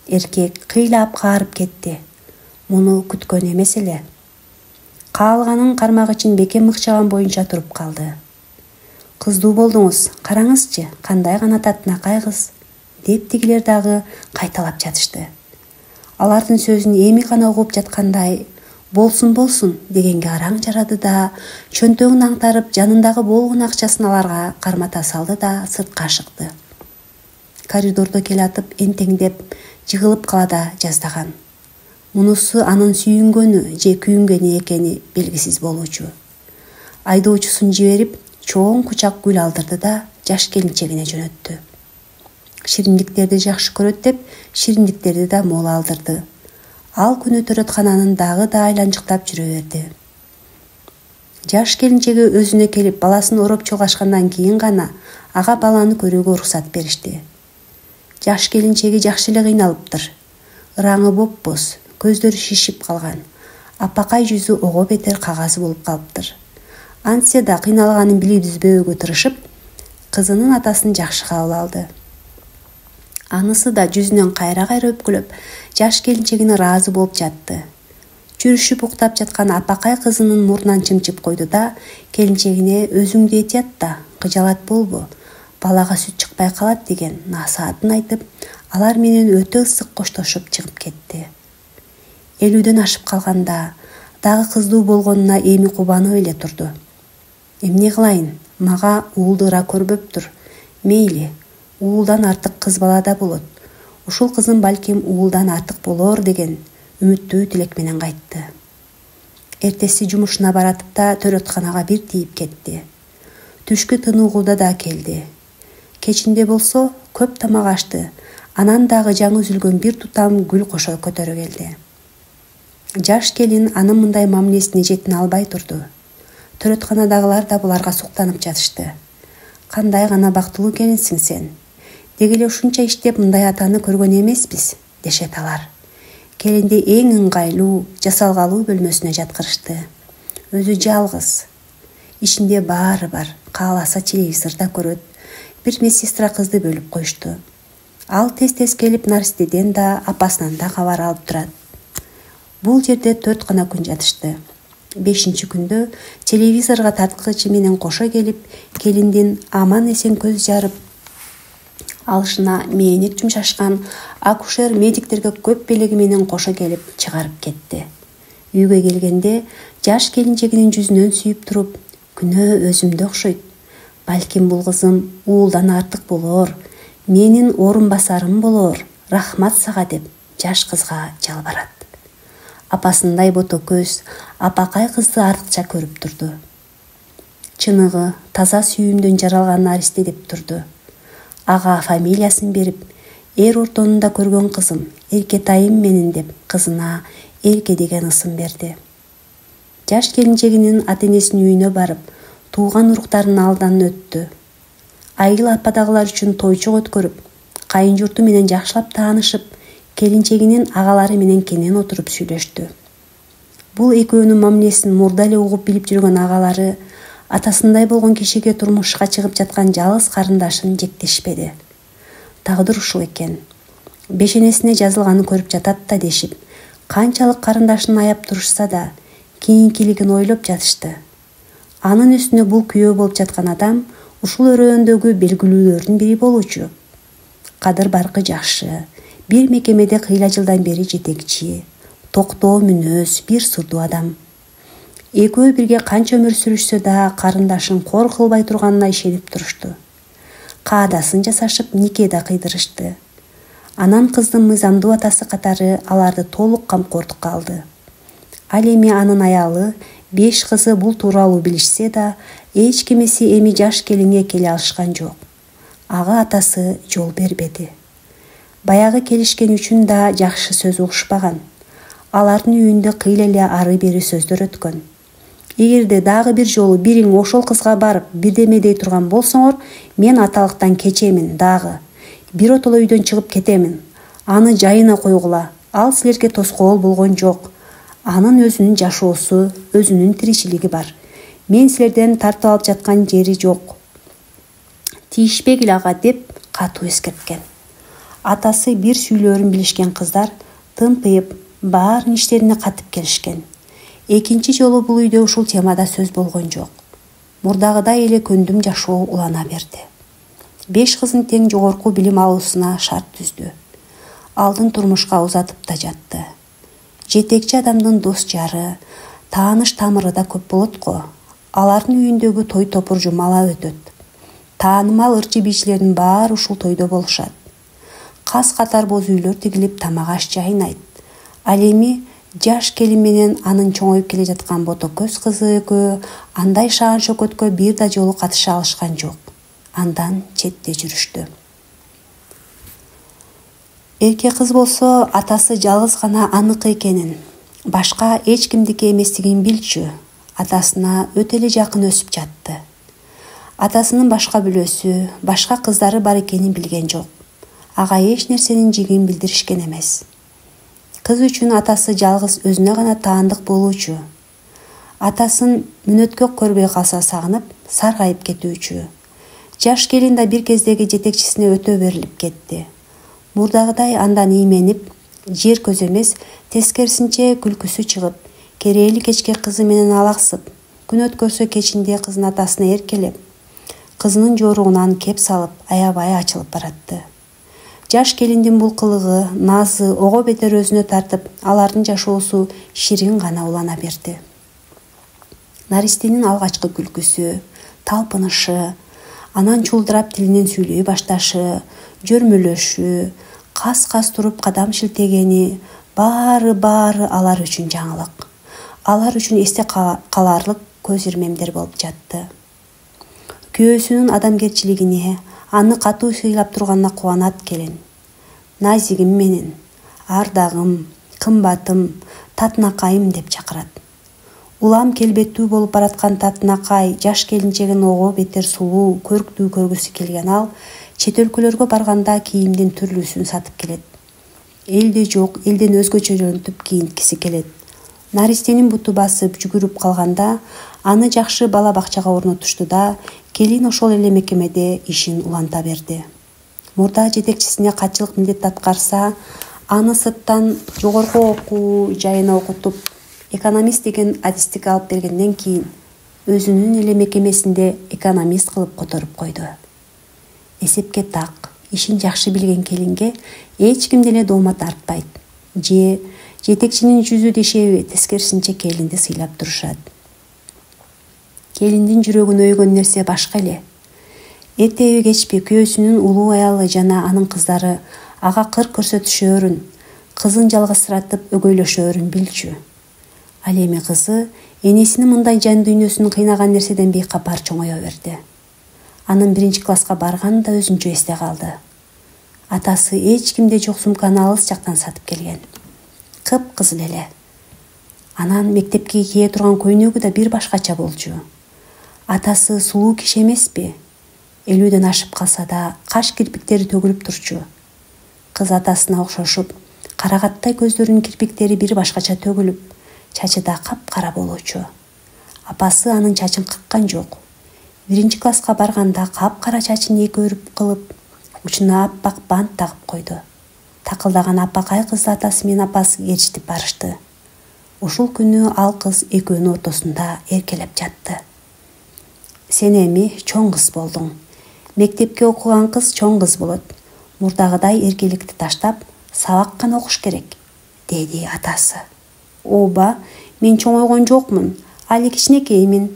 Эркек кыйлап каарып кетти. Муну күткөн эмес эле. Каалганын кармагычын бекем ыкчаган боюнча туруп калды. Кыздуу болдуңуз, караңызчы, кандай гана татынакай кыз, деп тигилер дагы кайталап жатышты. Алардын сөзүн эми гана угуп жаткандай, болсун дегенге араң жарады да, чөнтөгүн аңтарып, жанындагы болгон акчасын аларга кармата салды да сыртка шыкты. Коридордо келатып энтеңдеп жыгылып кала да жаздаган. Мунусу анын сүйүнгөнү же күйүнгөнү экени белгисиз болчу. Айдоочусун жиберип, чоң кучак гүл алдырды да жаш келинчегине жөнөттү. Шириндиктерди жакшы көрөт деп, шириндиктерди да мол алдырды. Ал күнү төрөткананын дагы да айланчыктап жүрө берди. Жаш келинчеги өзүнө келип баласын ороп чолгашкандан кийин гана ага баланы көрүүгө уруксат беришти. Жаш келинчеги жакшы эле кыйналыптыр. Ыраңы бопбоз, көздөрү шишип калган. Апакай жүзү ого бетер кагаз болуп калыптыр. Антсе да кыйналганын билип үзбөөгө тырышып, кызынын атасын жакшы кабыл алды. Анысы да жүзүнөн кайра-кайра өпкүлөп, жаш келинчегине ыраазы болуп жатты. Жүрүшүп уктап жаткан апакай кызынын мурунан чымчып койду да, келинчегине өзүңдү этият да, кыжалат болбо, балага сүт чыкпай калат деген насаатын айтып, алар менен өтө ысык коштошуп чыгып кетти. 50дөн ашып калганда, дагы кыздуу болгонуна эми кубанып эле турду. Эмне кылайын, мага уулду ыра көрбөптүр. Мейли, уулдан артык кыз бала да болот. Ушул кызым балким уулдан артык болор деген үмүттүү тилек менен кайтты. Эртеси жумушуна баратып да төрөтканага бир тийип кетти. Түшкү тыныгууда да келди. Кечинде болсо көп тамак ашты. Анан дагы жаңы үзүлгөн бир тутам гүл кошо көтөрө келди. Жаш келин анын мындай мамилесине жетине албай турду. Төрөтканадагылар да буларга суктанып жатышты. Кандай гана бактылуу келинсиң сен. Деги эле ушунча иштеп мындай атаны көргөн эмеспиз, дешет алар. Келинди эң ыңгайлуу, жасалгалуу бөлмөсүнө жаткырышты. Өзү жалгыз. Ичинде баары бар, кааласа телевизорда көрөт. Бир медсестра кызды бөлүп коюшту. Ал тез-тез келип Наристеден да, апасынан да кабар алып турат. Бул жерде 4 гана күн жатышты. 5-чи күндө телевизорго тарткычы менен кошо келип, келиндин аман эсен көз жарып алышына мээнет жумшашкан акушер медиктерге көп белеги менен кошо келип чыгарып кетти. Үйгө келгенде жаш келинчегинин жүзүнөн сүйүп туруп, күнөө өзүмдө окшойт. Балким бул кызым уулдан артык болор, менин орун басарым болор, рахмат сага деп жаш кызга жалбарат. Апасындай бото көз апакай кызды артыкча көрүп турду. Чыныгы, таза сүйүүмдөн жаралган Наристе деп турду. Ага фамилиясын берип, эр ортонунда көргөн кызым, Эркетайым менен деп кызына Эрке деген ысым берди. Жаш келинчегинин ата-энесинин үйүнө барып, тууган уруктарынын алдынан өттү. Айыл ападагылар үчүн тойчок өткөрүп, кайын журту менен жакшылап таанышып, келинчегинин агалары менен кенен отуруп сүйлөштү. Бул экөөнүн мамилесин мурда эле угуп билип жүргөн агалары атасындай болгон кишиге турмушка чыгып жаткан жалгыз карындашын жектешпеди. Тагдыр ушул экен. Бешенесине жазылганын көрүп жатат да дешип, канчалык карындашын аяп турушса да, кийинкилигин ойлоп жатышты. Анын үстүнө бул күйөө болуп жаткан адам ушул өрөөндөгү белгилүүлөрдүн бири болчу. Кадыр баркы жакшы, бир мекемеде кыйла жылдан бери жетекчи, токтоо мүнөз, бир сурдуу адам. Экөө бирге канча өмүр сүрүшсө да карындашын кор кылбай турганына ишенип турушту. Каадасын жасашып, нике да кыйдырышты. Анан кыздын мыйзамдуу атасы катары аларды толук камкордукка алды. Ал эми анын аялы, 5 кызы бул тууралуу билишсе да, эч кимеси эми жаш келинге келе алышкан жок. Ага атасы жол бербеди. Баягы келишкен үчүн да жакшы сөз угушпаган. Алардын үйүндө кыйла эле ары бери сөздөр өткөн. Эгерде дагы бир жолу бириң ошол кызга барып бирдеме дей турган болсоңор, мен аталыктан кечемин дагы. Биротоло үйдөн чыгып кетемин. Аны жайына койгула. Ал силерге тоскоол болгон жок. Анын өзүнүн жашоосу, өзүнүн тиричилиги бар. Мен силерден тартып алып жаткан жери жок. Тийишпегиле ага деп катуу эскерткен. Атасы бир сүйлөрүн билишкен кыздар тымпыйып, баарын иштерине катып келишкен. Экинчи жолу бул үйдө ушул темада сөз болгон жок. Мурдагыдай эле көндүм жашоо улана берди. 5 кызын тең жогорку билим алуусуна шарт түздү. Алдын турмушка узатып да жатты. жетекчи адамдын дос жары, тааныш тамыры да көп болот го. Алардын үйүндөгү той топур жумалап өтөт. Таанымал ырчы бийчилердин баары ушул тойдо болушат. Кас катар боз үйлөр тигилип тамак аш жайнайт. Ал эми жаш келин менен анын чоңоюп келе жаткан бото көз кызы экөө андай шаан шөкөткө бир да жолу катыша алышкан жок. Андан четте жүрүштү. Эрке кыз болсо атасы жалгыз гана аныкы экенин, башка эч кимдики эместигин билчү. Атасына өтө эле жакын өсүп жатты. Атасынын башка бүлөсү, башка кыздары бар экенин билген жок. Ага эч нерсенин жигин билдиришкен эмес. Кыз үчүн атасы жалгыз өзүнө гана таандык болуучу. Атасын мүнөткө көрбөй калса сагынып, саргайып кетүүчү. Жаш келин да бир кездеги жетекчисине өтө берилип кетти. Мурдагыдай андан ийменип, жер көз эмес, тескерисинче күлкүсү чыгып, керээли кечке кызы менен алаксып, күн өткөрсө кечинде кызын атасына эркелеп, кызынын жоругунан кеп салып, аябай ачылып баратты. Жаш келиндин бул кылыгы, назы ого бетер өзүнө тартып, алардын жашоосу ширин гана улана берди. Наристинин алгачкы күлкүсү, талпынышы, анан чулдырап тилинен сүйлөй башташы, жөрмөлөшү, кас-кас туруп кадам шилтегени, баары алар үчүн жаңылык. Алар үчүн эсте каларлык көз ирмемдер болуп жатты. Күйөөсүнүн адамгерчилигине, аны катуу сыйлап турганына кубанат келин. Назигим менен, ардагым, кымбатым, татынакайым деп чакырат. Улам келбеттүү болуп бараткан татынакай жаш келинчегин ого бетер сулуу, көрктүү көргүсү келген ал чет өлкөлөргө барганда кийимдин түрлүүсүн сатып келет. Элде жок, элден өзгөчөлөнтүп кийинткиси келет. Наристенин буту басып жүгүрүп калганда аны жакшы бала бакчага орнотушту да, келин ошол эле мекемеде ишин уланта берди. Мурда жетекчисине катчылык милдет аткарса, аны сырттан жогорку окуу жайына окутуп, экономист деген адистик алып бергенден кийин өзүнүн эле мекемесинде экономист кылып которуп койду. Эсепке так, ишин жакшы билген келинге эч ким деле доомат артпайт. Же жетекчинин жүзү дешеби, тескерисинче келинди сыйлап турушат. Келиндин жүрөгүн өйгөн нерсе башка эле. Эртеби кечпи күйөөсүнүн улуу аялы жана анын кыздары ага кыр көрсөтүшөөрүн, кызын жалгызсыратып өгөйлөшөөрүн билчү. Ал эми кызы энесинин мындай жан дүйнөсүн кыйнаган нерседен бейкапар чоңое берди. Анын 1-класска барганы да өзүнчө эсте калды. Атасы эч кимде жок сумканы алыс жактан сатып келген. Кып-кызыл эле. Анан мектепке кие турган көйнөгү да бир башкача болчу. Атасы сулуу киши эмеспи? 50ден ашып калса да каш кирпиктери төгүлүп турчу. Кыз атасына окшошуп, карагаттай көздөрүнүн кирпиктери бир башкача төгүлүп, чачы да капкара болуучу. Апасы анын чачын кыккан жок. 1-класска барганда капкара чачын эки өрүп кылып, учуна аппак бант тагып койду. Такылдаган апакай кызды атасы менен апасы ээрчитип барышты. Ушул күнү ал кыз экөөнүн ортосунда эркелеп жатты. Сен эми чоң кыз болдуң. Мектепке окуган кыз чоң кыз болот. Мурдагыдай эркеликти таштап, сабак гана окуш керек, деди атасы. Оба, мен чоңойгон жокмун. Али кичинекеймин.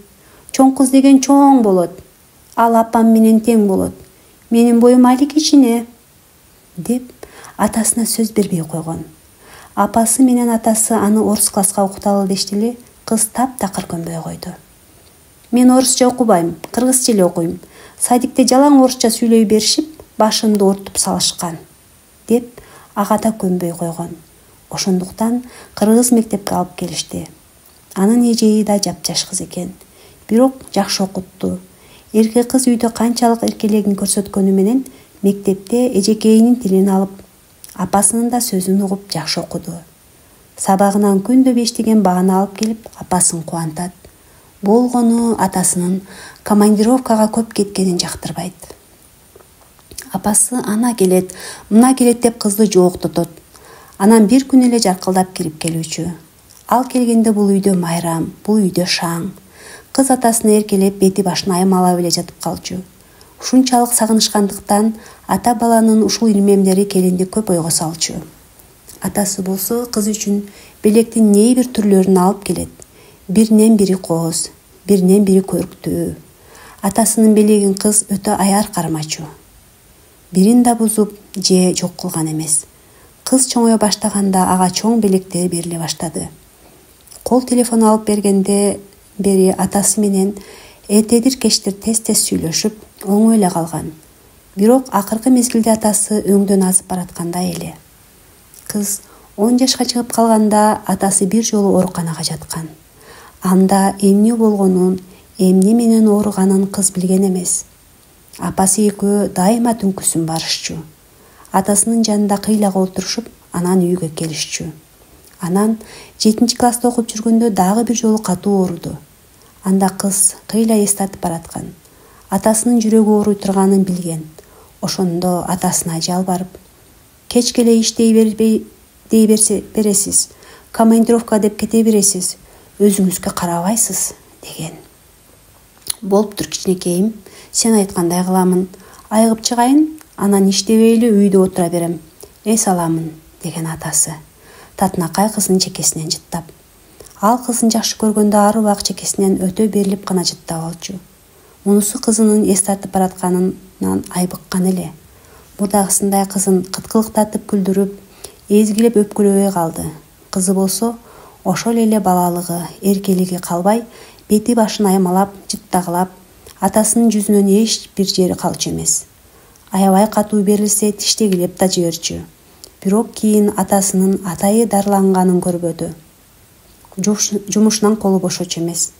Чоң кыз деген чоң болот. Ал апам менен тең болот. Менин боюм али кичине, деп атасына сөз бербей койгон. Апасы менен атасы аны орус класска окуталы дештили, кыз таптакыр көнбөй койду. Мен орусча окубайм, кыргызча эле окуйм. Садикте жалаң орусча сүйлөй беришип, башымды оорутуп салышкан, деп ага да көнбөй койгон. Ошондуктан кыргыз мектепке алып келишти. Анын эжеи да жапжаш кыз экен. Бирок жакшы окутту. Эрке кыз үйдө канчалык эркелигин көрсөткөнү менен мектепте эжекейинин тилин алып, апасынын да сөзүн угуп жакшы окуду. Сабагынан күндө 5 деген баана алып келип, апасын кубантат. Болгону атасынын командировкага көп кеткенин жактырбайт. Апасы ана келет, мына келет деп кызды жооктотот. Анан бир күн эле жаркылдап кирип келүүчү. Ал келгенде бул үйдө майрам, бул үйдө шаң. Кыз атасына эркелеп, бети башын аймалап эле жатып калчу. Ушунчалык сагынышкандыктан ата баланын ушул ирмемдери келинди көп ойго салчу. Атасы болсо кыз үчүн белектин нейбир түрлөрүн алып келет. Биринен бири кооз, биринен бири көрктүү. Атасынын белегин кыз өтө аяр кармачу. Бирин да бузуп же жок кылган эмес. Кыз чоңое баштаганда ага чоң белектер бериле баштады. Кол телефон алып бергенде бери атасы менен этедир кечтир тез сүйлөшүп, оңой эле калган. Бирок акыркы мезгилде атасы өңдөн азып бараткандай эле. Кыз 10 жашка чыгып калганда атасы бир жолу ооруканага жаткан. Анда эмне болгонун, эмне менен ооруганын кыз билген эмес. Апасы экөө дайыма түнкүсүн барышчу. Атасынын жанында кыйлага отурушуп, анан үйгө келишчү. Анан 7-класста окуп жүргөндө дагы бир жолу катуу ооруду. Анда кыз кыйла эс тартып бараткан. Атасынын жүрөгү ооруй турганын билген. Ошондо атасына жалбарып, кечке эле иштей бересиз, командировка деп кете бересиз, өзүңүзгө карабайсыз деген. Болуптур кичинекейим, сен айткандай кыламын. Айыгып чыгайын, анан иштебей эле үйдө отура берем. Эс аламын деген атасы. Татынакай кызын чекесинен жыттап. Ал кызын жакшы көргөндө ар убак чекесинен өтө берилип гана жыттап алчу. Мунусу кызынын эс тартып баратканынан айбыккан эле. Мурдагысындай кызын кыткылыктатып күлдүрүп, эзгилеп өпкөлөбөй калды. Кызы болсо ошол эле балалыгы, эркелиги калбай, бети башын аймалап, жыттагылап, атасынын жүзүнөн эч бир жери калчу эмес. Аябай катуу берилсе тиштегилеп да жиберчү. Бирок кийин атасынын атайы дарыланганын көрбөдү. Жумушунан колу бошочу эмес.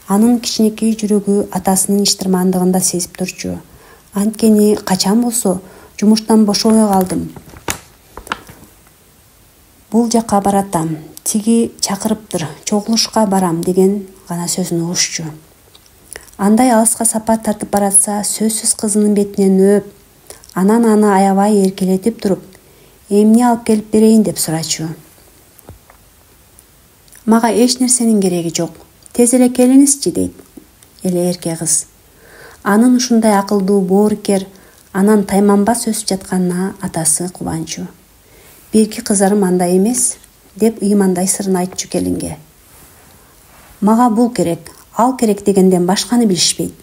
Анын кичинекей жүрөгү атасынын иштирмандыгын да сезип турчу. Анткени качан болсо жумуштан бошобой калдым. Бул жака баратам, тиги чакырыптыр, чогулушка барам деген гана сөзүн угушчу. Андай алыска сапар тартып баратса, сөзсүз кызынын бетинен өөп, анан аны аябай эркелетип туруп, эмне алып келип берейин деп сурачу. Мага эч нерсенин кереги жок. Тез эле келиңизчи дейт эле эрке кыз. Анын ушундай акылдуу, боорукер, анан тайманба сөзүп жатканына атасы кубанчу. Бирки кызарым андай эмес, деп ыймандай сырын айтчу келинге. Мага бул керек, ал керек дегенден башканы билишпейт.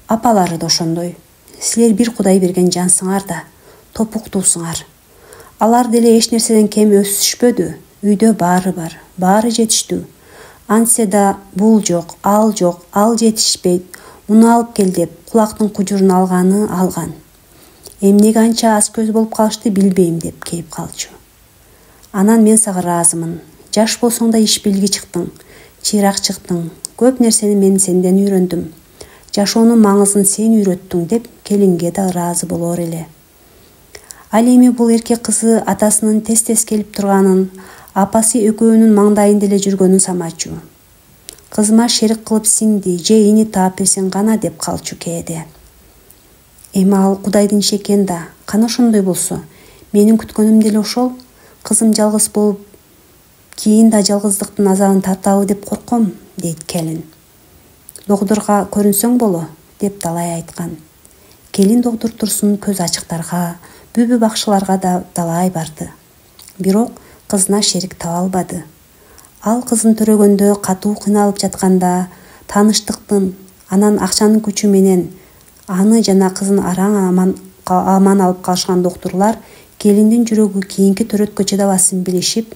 Апалары да ошондой. Силер бир Кудай берген жансыңар да, топуктуусуңар. Алар деле эч нерседен кем өсүшпөдү. Үйдө баары бар, баары жетиштүү. Антсе да бул жок, ал жетишпейт. Муну алып кел деп кулактын кужурун алганы алган. Эмнеге анча аз көз болуп калышты билбейм деп кейип калчу. Анан мен сага ыраазымын. Жаш болсоң да иш билги чыктың, чыйрак чыктың. Көп нерсени мен сенден үйрөндүм. Жашоонун маңызын сен үйрөттүң деп келинге да ыраазы болор эле. Ал эми бул эркек кызы атасынын тез келип турганын, апасы экөөнүн маңдайында эле жүргөнүн самачу. Кызыма шерик кылып сиңди же ини таап берсең гана деп калчу кээде. Эми ал Кудайдын иши экен да, кана ошондой болсо, менин күткөнүм деле ошол. Кызым жалгыз болуп, кийин да жалгыздыктын азабын тартабы деп корком, дейт келин. Докторго көрүнсөң боло, деп далай айткан. Келин доктор турсун көз ачыктарга, бүбү бакчыларга да далай барды. Бирок кызына шерик таба албады. Ал кызын төрөгөндө катуу кыйналып жатканда, тааныштыктын, анан акчанын күчү менен аны жана кызын араң аман алып калышкан докторлор келиндин жүрөгү кийинки төрөткө чыдабасын билишип,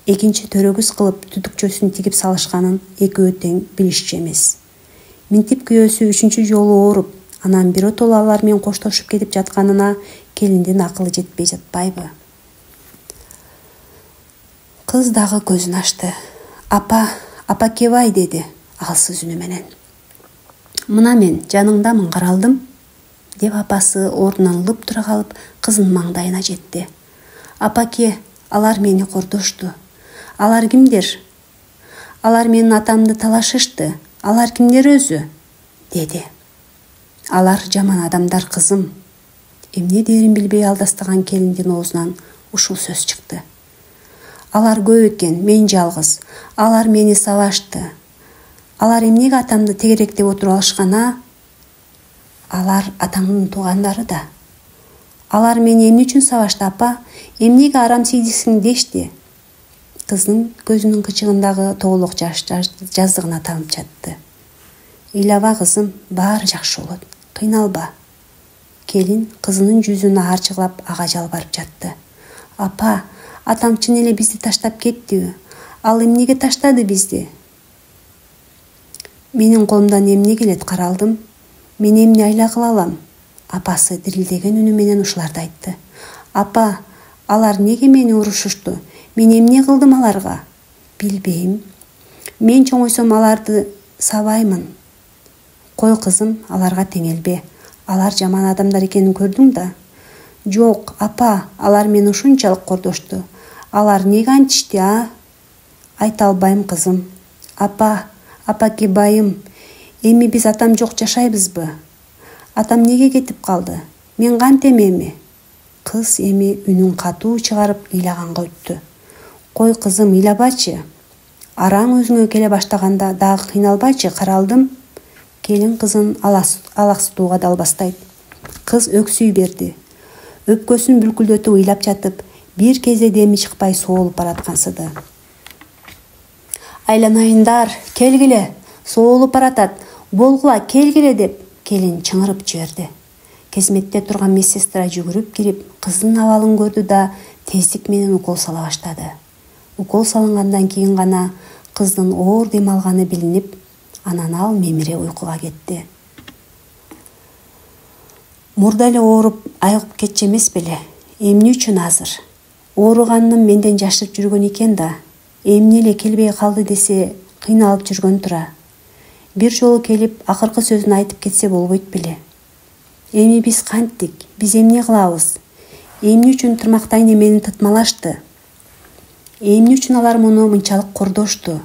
экинчи төрөгүз кылып түтүкчөсүн тигип салышканын экөө тең билишчү эмес. Минтип күйөөсү 3-чү жолу ооруп, анан биротоло алар менен коштошуп кетип жатканына келиндин акылы жетпей жатпайбы? Кыз дагы көзүн ачты. Апа кебай деди алсыз үнү менен. Мына мен жаныңдамын, каралдым, деп апасы ордунан лып тура калып кызынын маңдайына жетти. Апаке, алар мени кордошту. Алар кимдер? Алар менин атамды талашышты. Алар кимдер өзү? Деди. Алар жаман адамдар, кызым. Эмне дээрин билбей алдастаган келиндин оозунан ушул сөз чыкты. Алар көп экен, мен жалгыз. Алар мени сабашты. Алар эмнеге атамды тегеректеп отуруп алышкан, а? Алар атаңдын туугандары да. Алар мени эмне үчүн сабашты, апа? Эмнеге арам сейдисиң дешти? Кыздын көзүнүн кычыгындагы тоолук жаш жаздыгына тамып жатты. Ыйлаба кызым, баары жакшы болот. Кыйналба. Келин кызынын жүзүн аарчыклап ага жалбарып жатты. Апа, атам чын эле бизди таштап кеттиби? Ал эмнеге таштады бизди? Менин колумдан эмне келет, каралдым? Мен эмне айла кыла алам? Апасы дирилдеген үнү менен ушуларды айтты. Апа, алар неге мени урушушту? Мен эмне кылдым аларга? Билбейм. Мен чоңойсом аларды сабаймын. Кой кызым, аларга теңелбе. Алар жаман адамдар экенин көрдүң да. Жок, апа, алар мени ушунчалык кордошту. Алар неге антишти, а? Айта албайм кызым. Апа, апаке байым, эми биз атам жок жашайбызбы? Атам неге кетип калды? Мен кантем эми? Кыз эми үнүн катуу чыгарып ыйлаганга өттү. Кой кызым, ыйлабачы. Араң өзүңө келе баштаганда дагы кыйналбачы, каралдым. Келин кызын алаксытууга да албастайт. Кыз өксүй берди. Өпкөсүн бүлкүлдөтүп ыйлап жатып, бир кезде деми чыкпай соолуп бараткансыды. Айланайындар, келгиле, соолуп баратат, болгула, келгиле деп келин чыңырып жиберди. Кезметте турган медсестра жүгүрүп кирип, кыздын абалын көрдү да тездик менен укол сала баштады. Укол салынгандан кийин гана кыздын оор дем алганы билинип, анан ал мемире уйкуга кетти. Мурда эле ооруп айыгып кетчү эмес беле? Эмне үчүн азыр? Ооруганын менден жашырып жүргөн экен да. Эмне эле келбей калды десе, кыйналып жүргөн тура. Бир жолу келип, акыркы сөзүн айтып кетсе болбойт беле? Эми биз канттик? Биз эмне кылабыз? Эмне үчүн тырмактайын мени тытмалашты? Эмне үчүн алар муну мынчалык кордошту?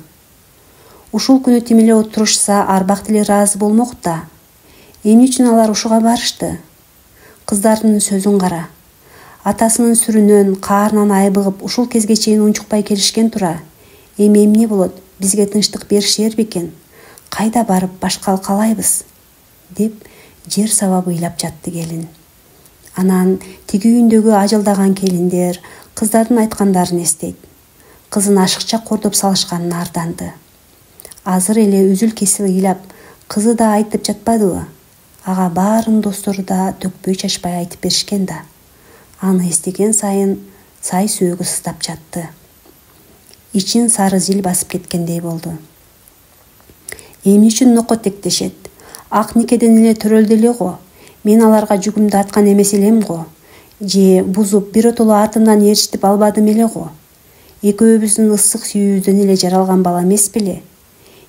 Ушул күнү тим эле отурушса, арбак деле ыраазы болмок да. Эмне үчүн алар ушуга барышты? Кыздардын сөзүн кара. Атасынын сүрүнөн, каарынан айбыгып, ушул кезге чейин унчукпай келишкен тура. Эми эмне болот? Бизге тынчтык беришер бекен? Кайда барып башка калайбыз? Деп жер сабап ыйлап жатты келин. Анан тиги үйүндөгү ажалдаган келиндер кыздардын айткандарын эстейт. Кызын ашыкча кордоп салышканын арданды. Азыр эле үзүл кесил ыйлап, кызы да айтып жатпадыбы? Ага баарын достору да төкпөй чачпай айтып беришкен да. Аны эстеген сайын сай сөөгү сыздап жатты. Ичин сары зил басып кеткендей болду. Эмне үчүн нокко тектешет? Ак никеден эле төрөлдү эле го. Мен аларга жүгүмдү аткан эмес элем го. Же бузуп биротоло артымдан ээрчитип албадым эле го. Экөөбүздүн ысык сүйүүбүздөн эле жаралган бала эмес беле?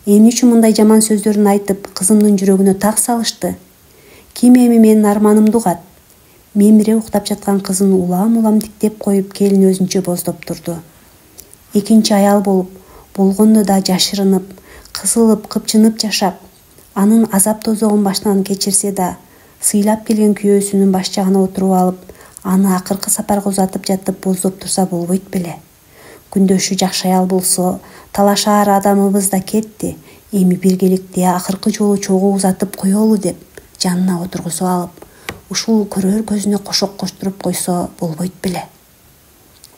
Эмне үчүн мындай жаман сөздөрүн айтып, кызымдын жүрөгүнө так салышты? Ким эми менин арманымды угат? Мемире уктап жаткан кызын улам диктеп коюп, келин өзүнчө боздоп турду. Экинчи аял болуп, болгондо да жашырынып, кысылып, кыпчынып жашап, анын азап тозогун башынан кечирсе да, сыйлап келген күйөөсүнүн баш жагына отуруп алып, аны акыркы сапарга узатып жатып боздоп турса болбойт беле? Күндөшү жакшы аял болсо, талашаар адамыбыз да кетти. Эми биргеликте акыркы жолу чогуу узатып коелу деп, жанына отургузуп алып, ушул көрөр көзүнө кошок коштуруп койсо болбойт беле?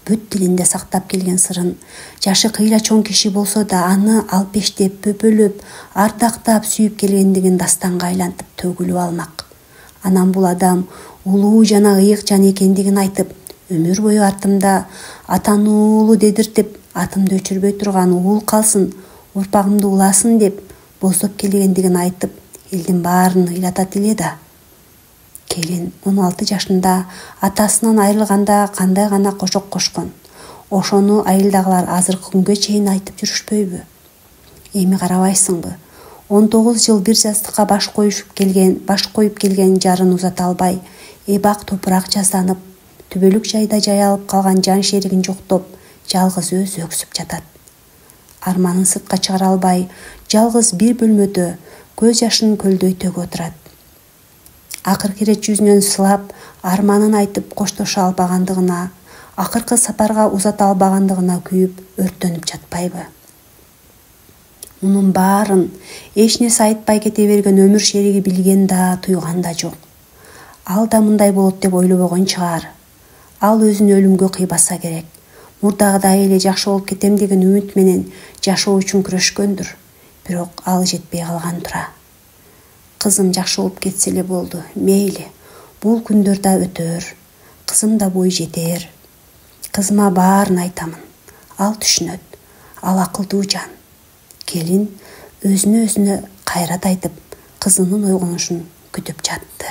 Бүт тилинде сактап келген сырын, жашы кыйла чоң киши болсо да аны алпештеп, пөпөлөп, ардактап сүйүп келгендигин дастанга айлантып төгүлүп алмак. Анан бул адам улуу жана ыйык жан экендигин айтып, өмүр бою артымда атаны уулу дедиртип, атымды өчүрбөй турган уул калсын, урпагымды уласын деп боздоп келгендигин айтып, элдин баарын ыйлатат эле да. Келин 16 жашында атасынан айрылганда кандай гана кошок кошкон. Ошону айылдагылар азыркы күнгө чейин айтып жүрүшпөйбү? Эми карабайсыңбы? 19 жыл бир жастыкка баш коюп келген жарын узата албай, эбак топурак жазданып, түбөлүк жайда жаялып калган жан шеригин жоктоп, жалгыз өзү өксүп жатат. Арманын сыртка чыгара албай, жалгыз бир бөлмөдө көз жашын көлдөйтөгө отурат. Акыркы ирет жүзүнөн сылап, арманын айтып коштоша албагандыгына, акыркы сапарга узата албагандыгына күйүп, өрттөнүп жатпайбы? Мунун баарын эч нерсе айтпай кете берген өмүр шериги билген да, туйган да жок. Ал да мындай болот деп ойлобогон чыгар. Ал өзүн өлүмгө кыйбаса керек. Мурдагыдай эле жакшы болуп кетем деген үмүт менен жашоо үчүн күрөшкөндүр. Бирок ал жетпей калган тура. Кызым жакшы болуп кетсе эле болду. Мейли. Бул күндөр да өтөр. Кызым да бой жетер. Кызыма баарын айтамын. Ал түшүнөт. Ал акылдуу жан. Келин өзүнө кайрат айтып, кызынын ойгонушун күтүп жатты.